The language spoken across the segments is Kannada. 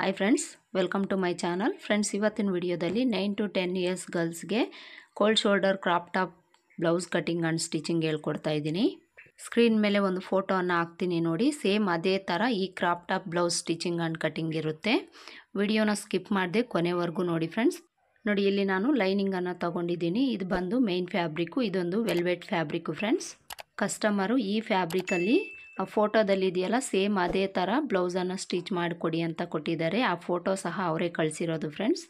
Hi friends, welcome to my channel. Friends, ಇವತ್ತಿನ ವಿಡಿಯೋದಲ್ಲಿ 9 to 10 ಇಯರ್ಸ್ ಗರ್ಲ್ಸ್ಗೆ cold shoulder crop top blouse cutting and stitching ಹೇಳ್ಕೊಡ್ತಾ ಇದ್ದೀನಿ. ಸ್ಕ್ರೀನ್ ಮೇಲೆ ಒಂದು ಫೋಟೋವನ್ನು ಹಾಕ್ತೀನಿ ನೋಡಿ. ಸೇಮ್ ಅದೇ ಥರ ಈ crop top blouse stitching and cutting ಇರುತ್ತೆ. ವಿಡಿಯೋನ ಸ್ಕಿಪ್ ಮಾಡದೆ ಕೊನೆವರೆಗೂ ನೋಡಿ ಫ್ರೆಂಡ್ಸ್. ನೋಡಿ, ಇಲ್ಲಿ ನಾನು ಲೈನಿಂಗನ್ನು ತೊಗೊಂಡಿದ್ದೀನಿ. ಇದು ಬಂದು ಮೇನ್ ಫ್ಯಾಬ್ರಿಕ್ಕು. ಇದೊಂದು ವೆಲ್ವೆಟ್ ಫ್ಯಾಬ್ರಿಕ್ಕು ಫ್ರೆಂಡ್ಸ್. ಕಸ್ಟಮರು ಈ ಫ್ಯಾಬ್ರಿಕಲ್ಲಿ ಆ ಫೋಟೋದಲ್ಲಿ ಇದೆಯಲ್ಲ ಸೇಮ್ ಅದೇ ಥರ ಬ್ಲೌಸನ್ನು ಸ್ಟಿಚ್ ಮಾಡಿಕೊಡಿ ಅಂತ ಕೊಟ್ಟಿದ್ದಾರೆ. ಆ ಫೋಟೋ ಸಹ ಅವರೇ ಕಳಿಸಿರೋದು ಫ್ರೆಂಡ್ಸ್.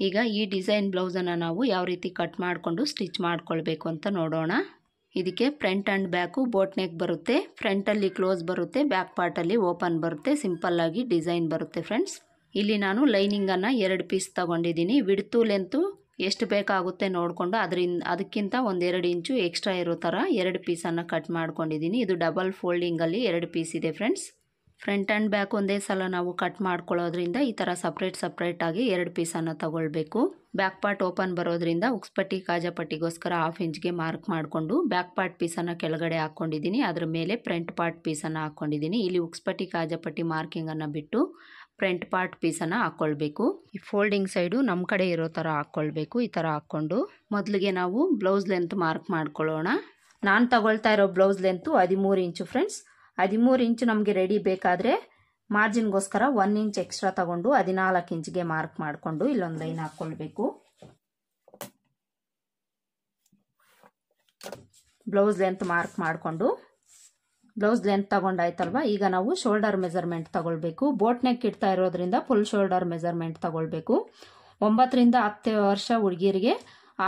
ಈಗ ಈ ಡಿಸೈನ್ ಬ್ಲೌಸನ್ನು ನಾವು ಯಾವ ರೀತಿ ಕಟ್ ಮಾಡಿಕೊಂಡು ಸ್ಟಿಚ್ ಮಾಡ್ಕೊಳ್ಬೇಕು ಅಂತ ನೋಡೋಣ. ಇದಕ್ಕೆ front and back boat neck ಬರುತ್ತೆ. ಫ್ರಂಟಲ್ಲಿ ಕ್ಲೋಸ್ ಬರುತ್ತೆ, ಬ್ಯಾಕ್ ಪಾರ್ಟಲ್ಲಿ ಓಪನ್ ಬರುತ್ತೆ. ಸಿಂಪಲ್ಲಾಗಿ ಡಿಸೈನ್ ಬರುತ್ತೆ ಫ್ರೆಂಡ್ಸ್. ಇಲ್ಲಿ ನಾನು ಲೈನಿಂಗನ್ನು 2 ಪೀಸ್ ತೊಗೊಂಡಿದ್ದೀನಿ. ವಿಡ್ತು ಲೆಂತು ಎಷ್ಟು ಬೇಕಾಗುತ್ತೆ ನೋಡಿಕೊಂಡು ಅದಕ್ಕಿಂತ 1-2 ಇಂಚು ಎಕ್ಸ್ಟ್ರಾ ಇರೋ ಥರ 2 ಪೀಸನ್ನು ಕಟ್ ಮಾಡ್ಕೊಂಡಿದ್ದೀನಿ. ಇದು ಡಬಲ್ ಫೋಲ್ಡಿಂಗಲ್ಲಿ 2 ಪೀಸ್ ಇದೆ ಫ್ರೆಂಡ್ಸ್. ಫ್ರಂಟ್ ಆ್ಯಂಡ್ ಬ್ಯಾಕ್ ಒಂದೇ ಸಲ ನಾವು ಕಟ್ ಮಾಡ್ಕೊಳ್ಳೋದ್ರಿಂದ ಈ ಥರ ಸಪ್ರೇಟಾಗಿ 2 ಪೀಸನ್ನು ತಗೊಳ್ಬೇಕು. ಬ್ಯಾಕ್ ಪಾರ್ಟ್ ಓಪನ್ ಬರೋದ್ರಿಂದ ಉಕ್ಸ್ಪಟ್ಟಿ ಕಾಜಾಪಟ್ಟಿಗೋಸ್ಕರ 1/2 ಇಂಚ್ಗೆ ಮಾರ್ಕ್ ಮಾಡಿಕೊಂಡು ಬ್ಯಾಕ್ ಪಾರ್ಟ್ ಪೀಸನ್ನು ಕೆಳಗಡೆ ಹಾಕ್ಕೊಂಡಿದ್ದೀನಿ. ಅದ್ರ ಮೇಲೆ ಫ್ರಂಟ್ ಪಾರ್ಟ್ ಪೀಸನ್ನು ಹಾಕ್ಕೊಂಡಿದ್ದೀನಿ. ಇಲ್ಲಿ ಉಕ್ಸ್ಪಟ್ಟಿ ಕಾಜಾಪಟ್ಟಿ ಮಾರ್ಕಿಂಗನ್ನು ಬಿಟ್ಟು ಫ್ರಂಟ್ ಪಾರ್ಟ್ ಪೀಸನ್ನು ಹಾಕ್ಕೊಳ್ಬೇಕು. ಈ ಫೋಲ್ಡಿಂಗ್ ಸೈಡು ನಮ್ಮ ಕಡೆ ಇರೋ ಥರ ಹಾಕ್ಕೊಳ್ಬೇಕು. ಈ ಥರ ಹಾಕ್ಕೊಂಡು ಮೊದಲಿಗೆ ನಾವು ಬ್ಲೌಸ್ ಲೆಂತ್ ಮಾರ್ಕ್ ಮಾಡ್ಕೊಳ್ಳೋಣ. ನಾನು ತಗೊಳ್ತಾ ಇರೋ ಬ್ಲೌಸ್ ಲೆಂತು 13 ಇಂಚು ಫ್ರೆಂಡ್ಸ್. 13 ಇಂಚು ನಮಗೆ ರೆಡಿ ಬೇಕಾದರೆ ಮಾರ್ಜಿನ್ಗೋಸ್ಕರ 1 ಇಂಚ್ ಎಕ್ಸ್ಟ್ರಾ ತಗೊಂಡು 14 ಇಂಚ್ಗೆ ಮಾರ್ಕ್ ಮಾಡಿಕೊಂಡು ಇಲ್ಲೊಂದು ಲೈನ್ ಹಾಕ್ಕೊಳ್ಬೇಕು. ಬ್ಲೌಸ್ ಲೆಂತ್ ಮಾರ್ಕ್ ಮಾಡಿಕೊಂಡು ಬ್ಲೌಸ್ ಲೆಂತ್ ತಗೊಂಡಾಯ್ತಲ್ವ. ಈಗ ನಾವು ಶೋಲ್ಡರ್ ಮೆಜರ್ಮೆಂಟ್ ತಗೊಳ್ಬೇಕು. ಬೋಟ್ ನೆಕ್ ಇಡ್ತಾ ಇರೋದ್ರಿಂದ ಫುಲ್ ಶೋಲ್ಡರ್ ಮೆಜರ್ಮೆಂಟ್ ತಗೊಳ್ಬೇಕು. 9 ರಿಂದ 10 ವರ್ಷ ಹುಡುಗಿರಿಗೆ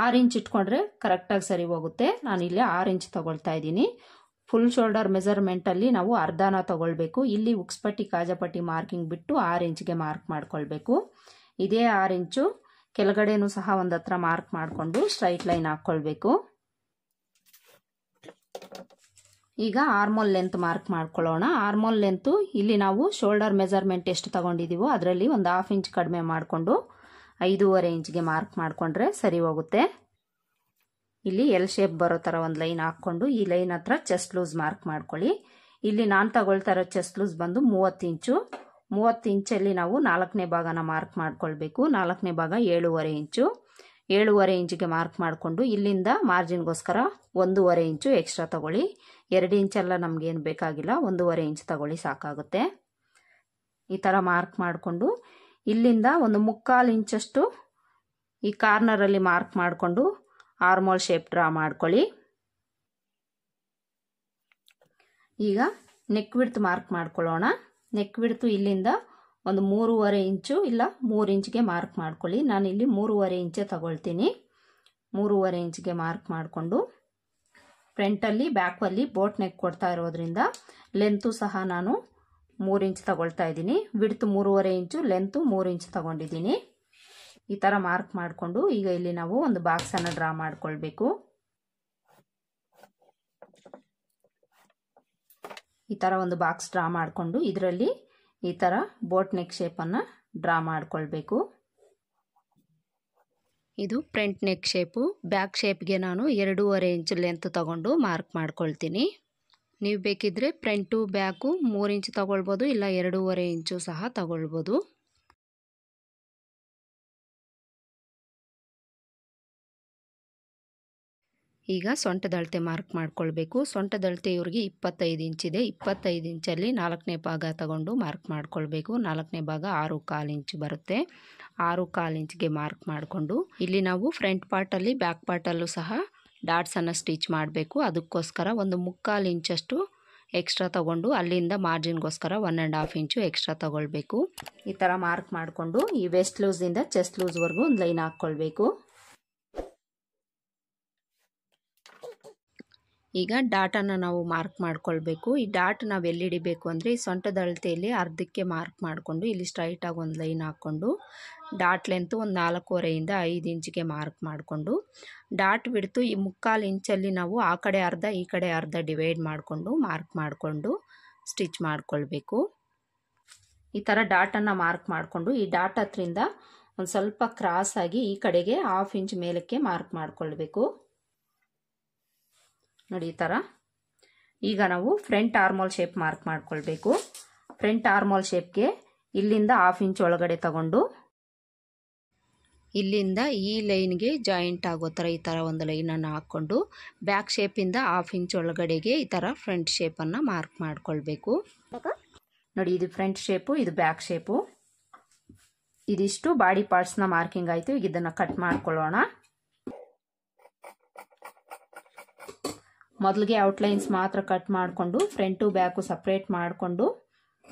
6 ಇಂಚ್ ಇಟ್ಕೊಂಡ್ರೆ ಕರೆಕ್ಟಾಗಿ ಸರಿ ಹೋಗುತ್ತೆ. ನಾನಿಲ್ಲಿ 6 ಇಂಚ್ ತಗೊಳ್ತಾ ಇದ್ದೀನಿ. ಫುಲ್ ಶೋಲ್ಡರ್ ಮೆಜರ್ಮೆಂಟಲ್ಲಿ ನಾವು ಅರ್ಧನ ತಗೊಳ್ಬೇಕು. ಇಲ್ಲಿ ಉಕ್ಸ್ಪಟ್ಟಿ ಕಾಜಾಪಟ್ಟಿ ಮಾರ್ಕಿಂಗ್ ಬಿಟ್ಟು 6 ಇಂಚ್ಗೆ ಮಾರ್ಕ್ ಮಾಡ್ಕೊಳ್ಬೇಕು. ಇದೇ 6 ಇಂಚು ಕೆಳಗಡೆನೂ ಸಹ ಒಂದು ಹತ್ರ ಮಾರ್ಕ್ ಮಾಡಿಕೊಂಡು ಸ್ಟ್ರೈಟ್ ಲೈನ್ ಹಾಕ್ಕೊಳ್ಬೇಕು. ಈಗ ಆರ್ಮೋಲ್ ಲೆಂತ್ ಮಾರ್ಕ್ ಮಾಡ್ಕೊಳ್ಳೋಣ. ಆರ್ಮೋಲ್ ಲೆಂತು ಇಲ್ಲಿ ನಾವು ಶೋಲ್ಡರ್ ಮೆಜರ್ಮೆಂಟ್ ಎಷ್ಟು ತಗೊಂಡಿದ್ದೀವೋ ಅದರಲ್ಲಿ ಒಂದು 1/2 ಇಂಚ್ ಕಡಿಮೆ ಮಾಡಿಕೊಂಡು 5.5 ಇಂಚ್ಗೆ ಮಾರ್ಕ್ ಮಾಡಿಕೊಂಡ್ರೆ ಸರಿ ಹೋಗುತ್ತೆ. ಇಲ್ಲಿ ಎಲ್ ಶೇಪ್ ಬರೋ ಥರ ಒಂದು ಲೈನ್ ಹಾಕ್ಕೊಂಡು ಈ ಲೈನ್ ಹತ್ರ ಚೆಸ್ಟ್ ಲೂಸ್ ಮಾರ್ಕ್ ಮಾಡ್ಕೊಳ್ಳಿ. ಇಲ್ಲಿ ನಾನು ತಗೊಳ್ತಾ ಇರೋ ಚೆಸ್ಟ್ ಲೂಸ್ ಬಂದು 30 ಇಂಚು. 30 ಇಂಚಲ್ಲಿ ನಾವು 4ನೇ ಭಾಗನ ಮಾರ್ಕ್ ಮಾಡ್ಕೊಳ್ಬೇಕು. 4ನೇ ಭಾಗ 7.5 ಇಂಚು. 7.5 ಇಂಚಿಗೆ ಮಾರ್ಕ್ ಮಾಡಿಕೊಂಡು ಇಲ್ಲಿಂದ ಮಾರ್ಜಿನ್ಗೋಸ್ಕರ 1.5 ಇಂಚು ಎಕ್ಸ್ಟ್ರಾ ತಗೊಳ್ಳಿ. 2 ಇಂಚೆಲ್ಲ ನಮಗೇನು ಬೇಕಾಗಿಲ್ಲ, 1.5 ಇಂಚ್ ತಗೊಳ್ಳಿ ಸಾಕಾಗುತ್ತೆ. ಈ ಥರ ಮಾರ್ಕ್ ಮಾಡಿಕೊಂಡು ಇಲ್ಲಿಂದ ಒಂದು 3/4 ಇಂಚಷ್ಟು ಈ ಕಾರ್ನರಲ್ಲಿ ಮಾರ್ಕ್ ಮಾಡಿಕೊಂಡು ಆರ್ಮೋಲ್ ಶೇಪ್ ಡ್ರಾ ಮಾಡ್ಕೊಳ್ಳಿ. ಈಗ ನೆಕ್ ವಿಡ್ತ್ ಮಾರ್ಕ್ ಮಾಡ್ಕೊಳ್ಳೋಣ. ನೆಕ್ ವಿಡ್ತು ಇಲ್ಲಿಂದ ಒಂದು 3.5 ಇಂಚು ಇಲ್ಲ 3 ಇಂಚ್ಗೆ ಮಾರ್ಕ್ ಮಾಡ್ಕೊಳ್ಳಿ. ನಾನಿಲ್ಲಿ 3.5 ಇಂಚೇ ತಗೊಳ್ತೀನಿ. 3.5 ಇಂಚ್ಗೆ ಮಾರ್ಕ್ ಮಾಡಿಕೊಂಡು ಫ್ರಂಟಲ್ಲಿ ಬ್ಯಾಕಲ್ಲಿ ಬೋಟ್ ನೆಕ್ ಕೊಡ್ತಾ ಇರೋದ್ರಿಂದ ಲೆಂತು ಸಹ ನಾನು 3 ಇಂಚ್ ತಗೊಳ್ತಾ ಇದ್ದೀನಿ. ವಿಡ್ತು 3.5 ಇಂಚು, ಲೆಂತು 3 ಇಂಚ್ ತಗೊಂಡಿದ್ದೀನಿ. ಈ ಥರ ಮಾರ್ಕ್ ಮಾಡಿಕೊಂಡು ಈಗ ಇಲ್ಲಿ ನಾವು ಒಂದು ಬಾಕ್ಸನ್ನು ಡ್ರಾ ಮಾಡ್ಕೊಳ್ಬೇಕು. ಈ ಥರ ಒಂದು ಬಾಕ್ಸ್ ಡ್ರಾ ಮಾಡಿಕೊಂಡು ಇದರಲ್ಲಿ ಈ ಥರ ಬೋಟ್ ನೆಕ್ ಶೇಪನ್ನು ಡ್ರಾ ಮಾಡ್ಕೊಳ್ಬೇಕು. ಇದು ಫ್ರಂಟ್ ನೆಕ್ ಶೇಪು. ಬ್ಯಾಕ್ ಶೇಪ್ಗೆ ನಾನು 2.5 ಇಂಚ್ ಲೆಂತ್ ತಗೊಂಡು ಮಾರ್ಕ್ ಮಾಡ್ಕೊಳ್ತೀನಿ. ನೀವು ಬೇಕಿದ್ರೆ ಫ್ರಂಟು ಬ್ಯಾಕು 3 ಇಂಚ್ ತಗೊಳ್ಬೋದು, ಇಲ್ಲ 2.5 ಇಂಚು ಸಹ ತಗೊಳ್ಬೋದು. ಈಗ ಸೊಂಟದ ಅಳತೆ ಮಾರ್ಕ್ ಮಾಡ್ಕೊಳ್ಬೇಕು. ಸೊಂಟದ ಅಳತೆ ಇವ್ರಿಗೆ 25 ಇಂಚಿದೆ. 25 ಇಂಚಲ್ಲಿ 4ನೇ ಭಾಗ ತಗೊಂಡು ಮಾರ್ಕ್ ಮಾಡ್ಕೊಳ್ಬೇಕು. 4ನೇ ಭಾಗ 6.25 ಇಂಚ್ ಬರುತ್ತೆ. 6.25 ಇಂಚ್ಗೆ ಮಾರ್ಕ್ ಮಾಡಿಕೊಂಡು ಇಲ್ಲಿ ನಾವು ಫ್ರಂಟ್ ಪಾರ್ಟಲ್ಲಿ ಬ್ಯಾಕ್ ಪಾರ್ಟಲ್ಲೂ ಸಹ ಡಾಟ್ಸನ್ನು ಸ್ಟಿಚ್ ಮಾಡಬೇಕು. ಅದಕ್ಕೋಸ್ಕರ ಒಂದು 3/4 ಇಂಚಷ್ಟು ಎಕ್ಸ್ಟ್ರಾ ತಗೊಂಡು ಅಲ್ಲಿಂದ ಮಾರ್ಜಿನ್ಗೋಸ್ಕರ 1.5 ಇಂಚು ಎಕ್ಸ್ಟ್ರಾ ತಗೊಳ್ಬೇಕು. ಈ ಥರ ಮಾರ್ಕ್ ಮಾಡಿಕೊಂಡು ಈ ವೆಸ್ಟ್ ಲೂಸಿಂದ ಚೆಸ್ಟ್ ಲೂಸ್ವರೆಗೂ ಒಂದು ಲೈನ್ ಹಾಕ್ಕೊಳ್ಬೇಕು. ಈಗ ಡಾಟನ್ನು ನಾವು ಮಾರ್ಕ್ ಮಾಡ್ಕೊಳ್ಬೇಕು. ಈ ಡಾಟ್ ನಾವು ಎಲ್ಲಿ ಹಿಡಿಬೇಕು ಅಂದರೆ ಈ ಸೊಂಟದ ಅಳತೆಯಲ್ಲಿ ಅರ್ಧಕ್ಕೆ ಮಾರ್ಕ್ ಮಾಡಿಕೊಂಡು ಇಲ್ಲಿ ಸ್ಟ್ರೈಟಾಗಿ ಒಂದು ಲೈನ್ ಹಾಕ್ಕೊಂಡು ಡಾಟ್ ಲೆಂತು ಒಂದು 4.5 ಇಂದ 5 ಇಂಚಿಗೆ ಮಾರ್ಕ್ ಮಾಡಿಕೊಂಡು ಡಾಟ್ ಬಿಡ್ತು ಈ 3/4 ಇಂಚಲ್ಲಿ ನಾವು ಆ ಕಡೆ ಅರ್ಧ ಈ ಕಡೆ ಅರ್ಧ ಡಿವೈಡ್ ಮಾಡಿಕೊಂಡು ಮಾರ್ಕ್ ಮಾಡಿಕೊಂಡು ಸ್ಟಿಚ್ ಮಾಡ್ಕೊಳ್ಬೇಕು. ಈ ಥರ ಡಾಟನ್ನು ಮಾರ್ಕ್ ಮಾಡಿಕೊಂಡು ಈ ಡಾಟ್ ಹತ್ರಿಂದ ಒಂದು ಸ್ವಲ್ಪ ಕ್ರಾಸ್ ಆಗಿ ಈ ಕಡೆಗೆ 1/2 ಇಂಚ್ ಮೇಲಕ್ಕೆ ಮಾರ್ಕ್ ಮಾಡ್ಕೊಳ್ಬೇಕು. ನೋಡಿ ಈ ಥರ. ಈಗ ನಾವು ಫ್ರಂಟ್ ಆರ್ಮೋಲ್ ಶೇಪ್ ಮಾರ್ಕ್ ಮಾಡ್ಕೊಳ್ಬೇಕು. ಫ್ರಂಟ್ ಆರ್ಮೋಲ್ ಶೇಪ್ಗೆ ಇಲ್ಲಿಂದ 1/2 ಇಂಚ್ ಒಳಗಡೆ ತಗೊಂಡು ಇಲ್ಲಿಂದ ಈ ಲೈನ್ಗೆ ಜಾಯಿಂಟ್ ಆಗೋ ಥರ ಈ ಥರ ಒಂದು ಲೈನನ್ನು ಹಾಕ್ಕೊಂಡು ಬ್ಯಾಕ್ ಶೇಪಿಂದ 1/2 ಇಂಚ್ ಒಳಗಡೆಗೆ ಈ ಥರ ಫ್ರಂಟ್ ಶೇಪನ್ನು ಮಾರ್ಕ್ ಮಾಡ್ಕೊಳ್ಬೇಕು. ನೋಡಿ, ಇದು ಫ್ರಂಟ್ ಶೇಪು, ಇದು ಬ್ಯಾಕ್ ಶೇಪು. ಇದಿಷ್ಟು ಬಾಡಿ ಪಾರ್ಟ್ಸ್ನ ಮಾರ್ಕಿಂಗ್ ಆಯಿತು. ಈಗ ಇದನ್ನು ಕಟ್ ಮಾಡ್ಕೊಳ್ಳೋಣ. ಮೊದಲಿಗೆ ಔಟ್ಲೈನ್ಸ್ ಮಾತ್ರ ಕಟ್ ಮಾಡಿಕೊಂಡು ಫ್ರಂಟು ಬ್ಯಾಕು ಸಪ್ರೇಟ್ ಮಾಡಿಕೊಂಡು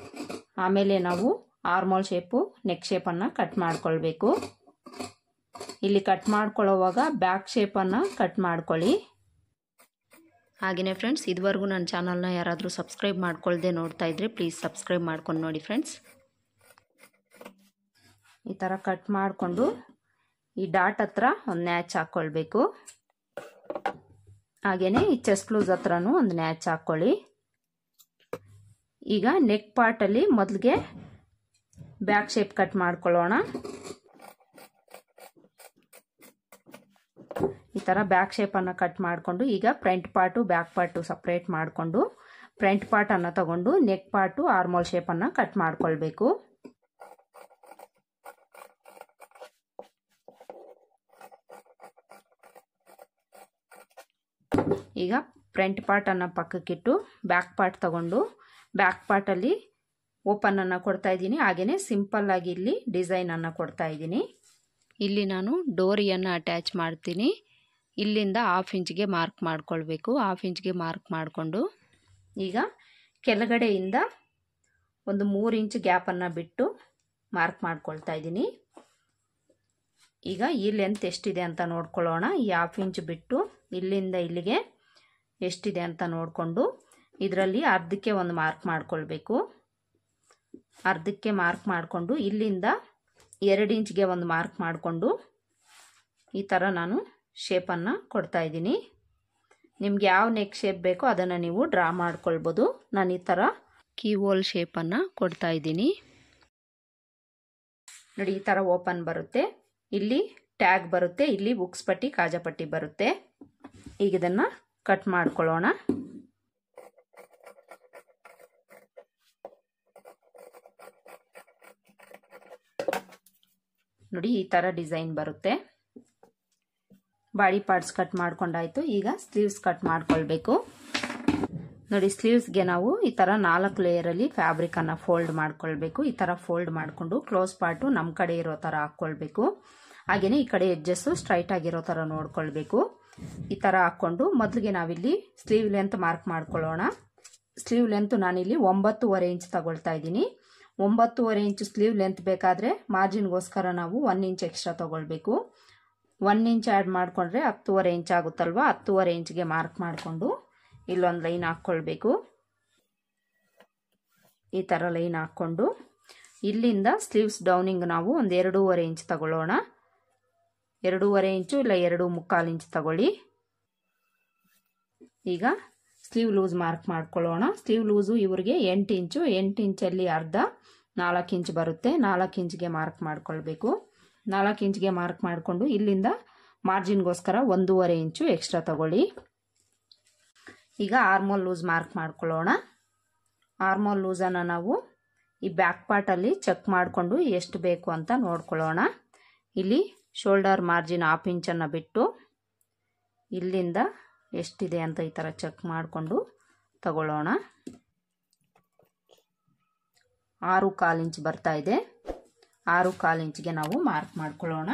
ಆಮೇಲೆ ನಾವು ಆರ್ಮೋಲ್ ಶೇಪು, ನೆಕ್ ಶೇಪನ್ನು ಕಟ್ ಮಾಡ್ಕೊಳ್ಬೇಕು. ಇಲ್ಲಿ ಕಟ್ ಮಾಡ್ಕೊಳ್ಳೋವಾಗ ಬ್ಯಾಕ್ ಶೇಪನ್ನು ಕಟ್ ಮಾಡ್ಕೊಳ್ಳಿ. ಹಾಗೆಯೇ ಫ್ರೆಂಡ್ಸ್, ಇದುವರೆಗೂ ನನ್ನ ಚಾನಲ್ನ ಯಾರಾದರೂ ಸಬ್ಸ್ಕ್ರೈಬ್ ಮಾಡ್ಕೊಳ್ದೆ ನೋಡ್ತಾ ಇದ್ದರೆ ಪ್ಲೀಸ್ ಸಬ್ಸ್ಕ್ರೈಬ್ ಮಾಡ್ಕೊಂಡು ನೋಡಿ ಫ್ರೆಂಡ್ಸ್. ಈ ಥರ ಕಟ್ ಮಾಡಿಕೊಂಡು ಈ ಡಾಟ್ ಹತ್ರ ಒಂದು ನ್ಯಾಚ್ ಹಾಕ್ಕೊಳ್ಬೇಕು. ಹಾಗೆಯೇ ಈ ಚೆಸ್ಟ್ ಲೂಸ್ ಹತ್ರನೂ ಒಂದು ನ್ಯಾಚ್ ಹಾಕ್ಕೊಳ್ಳಿ. ಈಗ ನೆಕ್ ಪಾರ್ಟಲ್ಲಿ ಮೊದಲಿಗೆ ಬ್ಯಾಕ್ ಶೇಪ್ ಕಟ್ ಮಾಡ್ಕೊಳ್ಳೋಣ. ಈ ಥರ ಬ್ಯಾಕ್ ಶೇಪನ್ನು ಕಟ್ ಮಾಡಿಕೊಂಡು ಈಗ front part back part separate ಮಾಡಿಕೊಂಡು ಫ್ರಂಟ್ ಪಾರ್ಟನ್ನು ತಗೊಂಡು ನೆಕ್ ಪಾರ್ಟು ಆರ್ಮೋಲ್ ಶೇಪನ್ನು ಕಟ್ ಮಾಡ್ಕೊಳ್ಬೇಕು. ಈಗ ಫ್ರಂಟ್ ಪಾರ್ಟನ್ನು ಪಕ್ಕಕ್ಕಿಟ್ಟು ಬ್ಯಾಕ್ ಪಾರ್ಟ್ ತಗೊಂಡು ಬ್ಯಾಕ್ ಪಾರ್ಟಲ್ಲಿ ಓಪನನ್ನು ಕೊಡ್ತಾ ಇದ್ದೀನಿ. ಹಾಗೆಯೇ ಸಿಂಪಲ್ಲಾಗಿ ಇಲ್ಲಿ ಡಿಸೈನನ್ನು ಕೊಡ್ತಾ ಇದ್ದೀನಿ. ಇಲ್ಲಿ ನಾನು ಡೋರಿಯನ್ನು ಅಟ್ಯಾಚ್ ಮಾಡ್ತೀನಿ. ಇಲ್ಲಿಂದ 1/2 ಇಂಚ್ಗೆ ಮಾರ್ಕ್ ಮಾಡ್ಕೊಳ್ಬೇಕು. 1/2 ಇಂಚ್ಗೆ ಮಾರ್ಕ್ ಮಾಡಿಕೊಂಡು ಈಗ ಕೆಳಗಡೆಯಿಂದ ಒಂದು 3 ಇಂಚ್ ಗ್ಯಾಪನ್ನು ಬಿಟ್ಟು ಮಾರ್ಕ್ ಮಾಡ್ಕೊಳ್ತಾ ಇದ್ದೀನಿ. ಈಗ ಈ ಲೆಂತ್ ಎಷ್ಟಿದೆ ಅಂತ ನೋಡ್ಕೊಳ್ಳೋಣ. ಈ 1/2 ಇಂಚ್ ಬಿಟ್ಟು ಇಲ್ಲಿಂದ ಇಲ್ಲಿಗೆ ಎಷ್ಟಿದೆ ಅಂತ ನೋಡಿಕೊಂಡು ಇದರಲ್ಲಿ ಅರ್ಧಕ್ಕೆ ಒಂದು ಮಾರ್ಕ್ ಮಾಡ್ಕೊಳ್ಬೇಕು. ಅರ್ಧಕ್ಕೆ ಮಾರ್ಕ್ ಮಾಡಿಕೊಂಡು ಇಲ್ಲಿಂದ 2 ಇಂಚ್ಗೆ ಒಂದು ಮಾರ್ಕ್ ಮಾಡಿಕೊಂಡು ಈ ಥರ ನಾನು ಶೇಪನ್ನು ಕೊಡ್ತಾ ಇದ್ದೀನಿ. ನಿಮ್ಗೆ ಯಾವ ನೆಕ್ ಶೇಪ್ ಬೇಕೋ ಅದನ್ನು ನೀವು ಡ್ರಾ ಮಾಡ್ಕೊಳ್ಬೋದು. ನಾನು ಈ ಥರ ಕೀ-ಹೋಲ್ ಶೇಪನ್ನು ಕೊಡ್ತಾ ಇದ್ದೀನಿ. ನೋಡಿ, ಈ ಥರ ಓಪನ್ ಬರುತ್ತೆ. ಇಲ್ಲಿ ಟ್ಯಾಗ್ ಬರುತ್ತೆ, ಇಲ್ಲಿ ಬುಕ್ಸ್ ಪಟ್ಟಿ, ಕಾಜಾ ಪಟ್ಟಿ ಬರುತ್ತೆ. ಈಗ ಇದನ್ನು ಕಟ್ ಮಾಡ್ಕೊಳ್ಳೋಣ. ನೋಡಿ, ಈ ಥರ ಡಿಸೈನ್ ಬರುತ್ತೆ. ಬಾಡಿ ಪಾರ್ಟ್ಸ್ ಕಟ್ ಮಾಡ್ಕೊಂಡಾಯ್ತು. ಈಗ ಸ್ಲೀವ್ಸ್ ಕಟ್ ಮಾಡ್ಕೊಳ್ಬೇಕು. ನೋಡಿ, ಸ್ಲೀವ್ಸ್ಗೆ ನಾವು ಈ ಥರ 4 ಲೇಯರಲ್ಲಿ ಫ್ಯಾಬ್ರಿಕನ್ನು ಫೋಲ್ಡ್ ಮಾಡ್ಕೊಳ್ಬೇಕು. ಈ ಥರ ಫೋಲ್ಡ್ ಮಾಡಿಕೊಂಡು ಕ್ಲೋಸ್ ಪಾರ್ಟು ನಮ್ಮ ಕಡೆ ಇರೋ ಥರ ಹಾಕ್ಕೊಳ್ಬೇಕು. ಹಾಗೆಯೇ ಈ ಕಡೆ ಎಡ್ಜಸ್ಸು ಸ್ಟ್ರೈಟ್ ಆಗಿರೋ ಥರ ನೋಡ್ಕೊಳ್ಬೇಕು. ಈ ಥರ ಹಾಕ್ಕೊಂಡು ಮೊದಲಿಗೆ ನಾವಿಲ್ಲಿ ಸ್ಲೀವ್ ಲೆಂತ್ ಮಾರ್ಕ್ ಮಾಡ್ಕೊಳ್ಳೋಣ. ಸ್ಲೀವ್ ಲೆಂತ್ ನಾನಿಲ್ಲಿ 9.5 ಇಂಚ್ ತಗೊಳ್ತಾ ಇದ್ದೀನಿ. 9.5 ಇಂಚ್ ಸ್ಲೀವ್ ಲೆಂತ್ ಬೇಕಾದರೆ ಮಾರ್ಜಿನ್ಗೋಸ್ಕರ ನಾವು 1 ಇಂಚ್ ಎಕ್ಸ್ಟ್ರಾ ತಗೊಳ್ಬೇಕು. 1 ಇಂಚ್ ಆ್ಯಡ್ ಮಾಡಿಕೊಂಡ್ರೆ 10.5 ಇಂಚ್ ಆಗುತ್ತಲ್ವ. 10.5 ಇಂಚ್ಗೆ ಮಾರ್ಕ್ ಮಾಡಿಕೊಂಡು ಇಲ್ಲೊಂದು ಲೈನ್ ಹಾಕ್ಕೊಳ್ಬೇಕು. ಈ ಥರ ಲೈನ್ ಹಾಕ್ಕೊಂಡು ಇಲ್ಲಿಂದ ಸ್ಲೀವ್ಸ್ ಡೌನಿಂಗ್ ನಾವು ಒಂದು 2.5 ಇಂಚ್ ತಗೊಳ್ಳೋಣ. 2.5 ಇಂಚು ಇಲ್ಲ 2.25 ಇಂಚ್ ತಗೊಳ್ಳಿ. ಈಗ ಸ್ಲೀವ್ ಲೂಸ್ ಮಾರ್ಕ್ ಮಾಡ್ಕೊಳ್ಳೋಣ. ಸ್ಲೀವ್ ಲೂಸು ಇವರಿಗೆ 8 ಇಂಚು. 8 ಇಂಚಲ್ಲಿ ಅರ್ಧ 4 ಇಂಚ್ ಬರುತ್ತೆ. 4 ಇಂಚ್ಗೆ ಮಾರ್ಕ್ ಮಾಡ್ಕೊಳ್ಬೇಕು. 4 ಇಂಚ್ಗೆ ಮಾರ್ಕ್ ಮಾಡಿಕೊಂಡು ಇಲ್ಲಿಂದ ಮಾರ್ಜಿನ್ಗೋಸ್ಕರ 1.5 ಇಂಚು ಎಕ್ಸ್ಟ್ರಾ ತಗೊಳ್ಳಿ. ಈಗ ಆರ್ಮೋಲ್ ಲೂಸ್ ಮಾರ್ಕ್ ಮಾಡ್ಕೊಳ್ಳೋಣ. ಆರ್ಮೋಲ್ ಲೂಸನ್ನು ನಾವು ಈ ಬ್ಯಾಕ್ ಪಾರ್ಟಲ್ಲಿ ಚೆಕ್ ಮಾಡಿಕೊಂಡು ಎಷ್ಟು ಬೇಕು ಅಂತ ನೋಡ್ಕೊಳ್ಳೋಣ. ಇಲ್ಲಿ ಶೋಲ್ಡರ್ ಮಾರ್ಜಿನ್ 1/2 ಇಂಚನ್ನು ಬಿಟ್ಟು ಇಲ್ಲಿಂದ ಎಷ್ಟಿದೆ ಅಂತ ಈ ಥರ ಚೆಕ್ ಮಾಡಿಕೊಂಡು ತಗೊಳ್ಳೋಣ. 6.25 ಇಂಚ್ ಬರ್ತಾ ಇದೆ. 6.25 ಇಂಚ್ಗೆ ನಾವು ಮಾರ್ಕ್ ಮಾಡ್ಕೊಳ್ಳೋಣ.